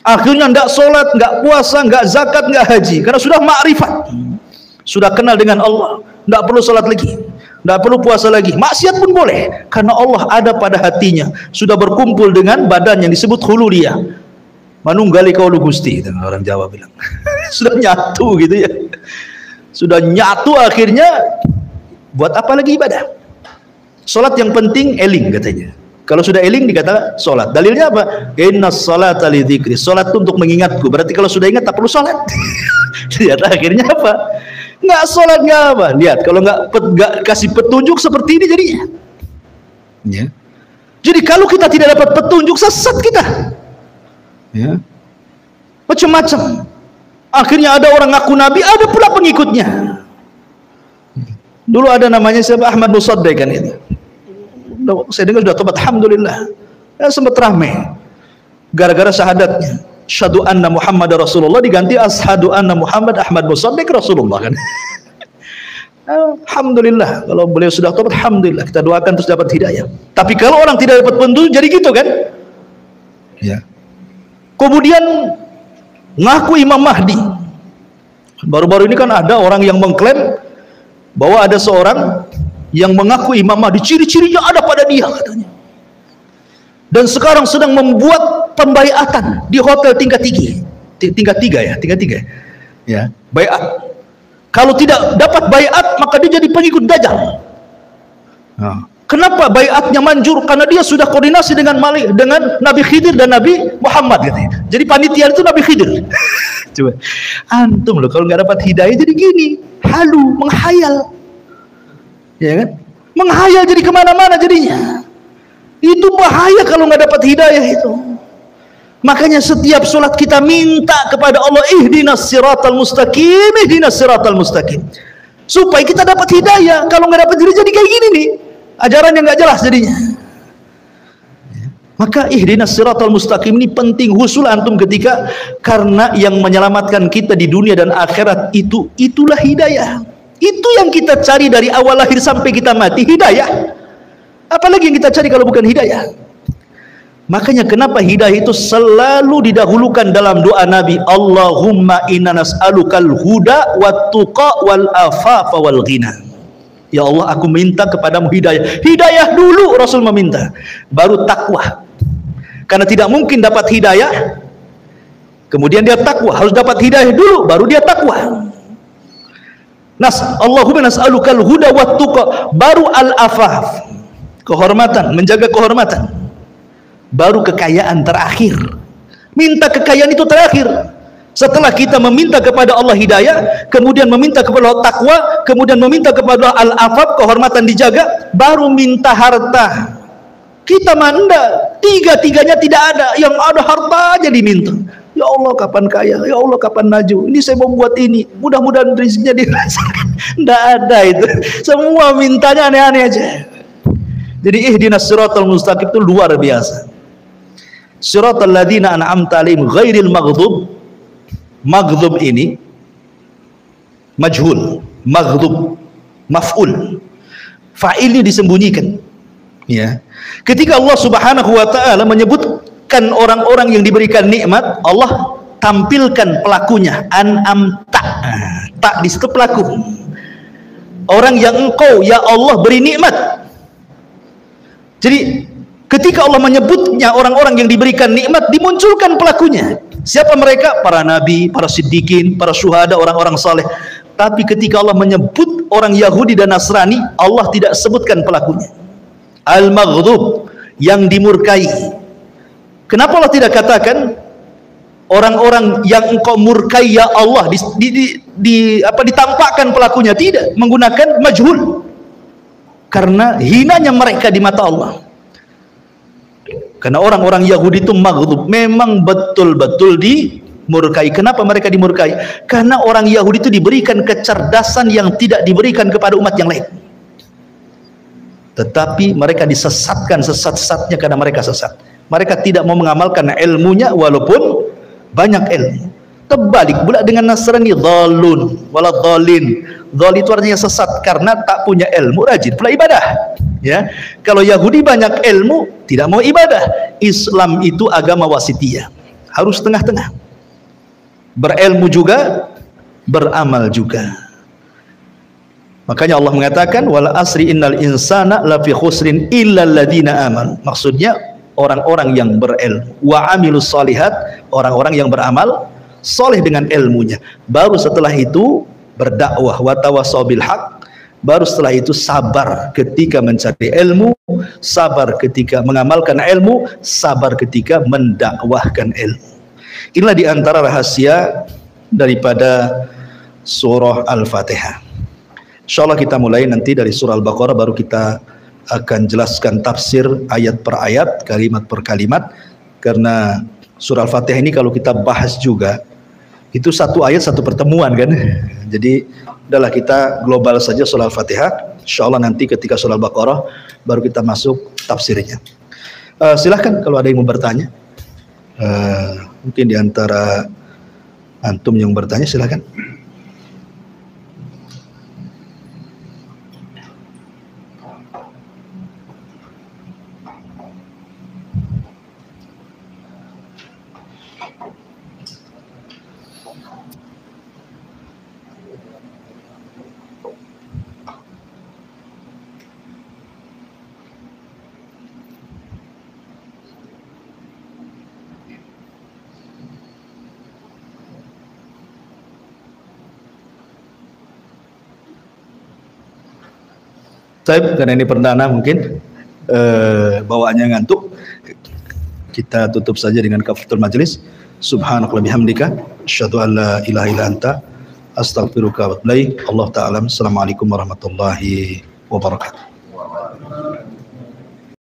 akhirnya tidak sholat, nggak puasa, nggak zakat, nggak haji, karena sudah makrifat, sudah kenal dengan Allah, tidak perlu sholat lagi, tidak perlu puasa lagi, maksiat pun boleh, karena Allah ada pada hatinya, sudah berkumpul dengan badan yang disebut hululiyah, manunggali kaulu gusti, orang Jawa bilang. Sudah nyatu gitu ya, sudah nyatu, akhirnya buat apa lagi ibadah? Sholat yang penting eling katanya. Kalau sudah eling dikatakan sholat. Dalilnya apa? Innas sholata li dzikri. Sholat itu untuk mengingatku. Berarti kalau sudah ingat tak perlu sholat. Lihat akhirnya apa? Nggak sholat nggak apa. Lihat kalau nggak kasih petunjuk seperti ini jadinya. Ya. Jadi kalau kita tidak dapat petunjuk, sesat kita. Ya. Macam-macam. Akhirnya ada orang ngaku nabi, ada pula pengikutnya. Dulu ada namanya siapa, Ahmad Musaddiq kan itu. Saya dengar sudah tobat, alhamdulillah. Ya, sempat ramai gara-gara syahadatnya. Syahadu anna Muhammad Rasulullah diganti ashadu anna Muhammad Ahmad Musaddiq Rasulullah kan. Alhamdulillah, kalau beliau sudah tobat, alhamdulillah, kita doakan terus dapat hidayah. Tapi kalau orang tidak dapat petunjuk jadi gitu kan. Ya. Kemudian ngaku Imam Mahdi. Baru-baru ini kan ada orang yang mengklaim bahwa ada seorang yang mengaku Imam Mahdi, ciri-cirinya ada pada dia katanya. Dan sekarang sedang membuat pembaiatan di hotel tingkat 3 ya, baiat. Kalau tidak dapat baiat maka dia jadi pengikut Dajjal. Nah, kenapa baiatnya manjur? Karena dia sudah koordinasi dengan Nabi Khidir dan Nabi Muhammad katanya. Jadi panitia itu Nabi Khidir. Coba antum loh, kalau nggak dapat hidayah jadi gini, halu, menghayal. Ya kan? Menghayal jadi kemana-mana jadinya. Itu bahaya kalau nggak dapat hidayah itu. Makanya setiap sholat kita minta kepada Allah, ihdinas siratal mustaqim, ihdinas siratal mustaqim, supaya kita dapat hidayah. Kalau nggak dapat hidayah jadi kayak gini nih, ajaran yang nggak jelas jadinya. Maka ihdinas siratal mustaqim ini penting, husul antum ketika, karena yang menyelamatkan kita di dunia dan akhirat itulah hidayah. Itu yang kita cari dari awal lahir sampai kita mati, hidayah. Apalagi yang kita cari kalau bukan hidayah? Makanya kenapa hidayah itu selalu didahulukan dalam doa Nabi, Allahumma inna nas'alukal huda wat tuqa wal afafa wal ghina. Ya Allah, aku minta kepadamu hidayah. Hidayah dulu Rasul meminta, baru takwa. Karena tidak mungkin dapat hidayah kemudian dia takwa, harus dapat hidayah dulu baru dia takwa. Allahumma nas'alukal huda wat tuqa, baru al-afaf, kehormatan, menjaga kehormatan, baru kekayaan terakhir. Minta kekayaan itu terakhir. Setelah kita meminta kepada Allah hidayah, kemudian meminta kepada Allah takwa, kemudian meminta kepada Allah al-afaf, kehormatan dijaga, baru minta harta. Kita manda, tiga-tiganya tidak ada, yang ada harta aja diminta. Ya Allah kapan kaya, ya Allah kapan maju, ini saya mau buat ini, mudah-mudahan rezekinya dirasakan. Tidak ada itu, semua mintanya aneh-aneh aja. Jadi ihdinas siratal mustaqim itu luar biasa. Siratal ladzina an'amta 'alaihim ghairil maghdub. Maghdub ini majhul, maghdub maf'ul, fa'ilnya disembunyikan. Ya, ketika Allah Subhanahu wa ta'ala menyebutkan orang-orang yang diberikan nikmat, Allah tampilkan pelakunya, an'amta, tak di situ pelaku, orang yang engkau ya Allah beri nikmat. Jadi ketika Allah menyebutnya orang-orang yang diberikan nikmat, dimunculkan pelakunya. Siapa mereka? Para nabi, para siddiqin, para syuhada, orang-orang saleh. Tapi ketika Allah menyebut orang Yahudi dan Nasrani, Allah tidak sebutkan pelakunya. Al-maghdub, yang dimurkai. Kenapa Allah tidak katakan orang-orang yang engkau murkai ya Allah, ditampakkan pelakunya? Tidak, menggunakan majhul, karena hinanya mereka di mata Allah. Karena orang-orang Yahudi itu maghdub, memang betul-betul dimurkai. Kenapa mereka dimurkai? Karena orang Yahudi itu diberikan kecerdasan yang tidak diberikan kepada umat yang lain. Tetapi mereka disesatkan sesat-sesatnya karena mereka sesat. Mereka tidak mau mengamalkan ilmunya walaupun banyak ilmu. Terbalik pula dengan Nasrani, dhalun wala dhalin. Dhal itu artinya sesat karena tak punya ilmu, rajin pula ibadah. Ya, kalau Yahudi banyak ilmu, tidak mau ibadah. Islam itu agama wasitiyah, harus tengah-tengah, berilmu juga, beramal juga. Makanya Allah mengatakan wal asri innal insana lafi khusrin illa alladziina amanu. Maksudnya orang-orang yang berilmu, wa amilus shalihat, orang-orang yang beramal soleh dengan ilmunya. Baru setelah itu berdakwah, wa tawassaw bil haq. Baru setelah itu sabar ketika mencari ilmu, sabar ketika mengamalkan ilmu, sabar ketika mendakwahkan ilmu. Inilah diantara rahasia daripada surah Al-Fatihah. InsyaAllah kita mulai nanti dari surah Al-Baqarah, baru kita akan jelaskan tafsir ayat per ayat, kalimat per kalimat. Karena surah Al-Fatihah ini kalau kita bahas juga, itu satu ayat satu pertemuan kan. Jadi adalah kita global saja surah Al-Fatihah. InsyaAllah nanti ketika surah Al-Baqarah baru kita masuk tafsirnya. Silahkan kalau ada yang mau bertanya. Mungkin diantara antum yang bertanya, silahkan. Karena ini perdana mungkin bawaannya ngantuk, kita tutup saja dengan kafaratul majlis. Subhanaka bihamdika asyhadu an la ilaha illa anta astaghfiruka wa atubu ilaik. Allah ta'ala. Assalamualaikum warahmatullahi wabarakatuh.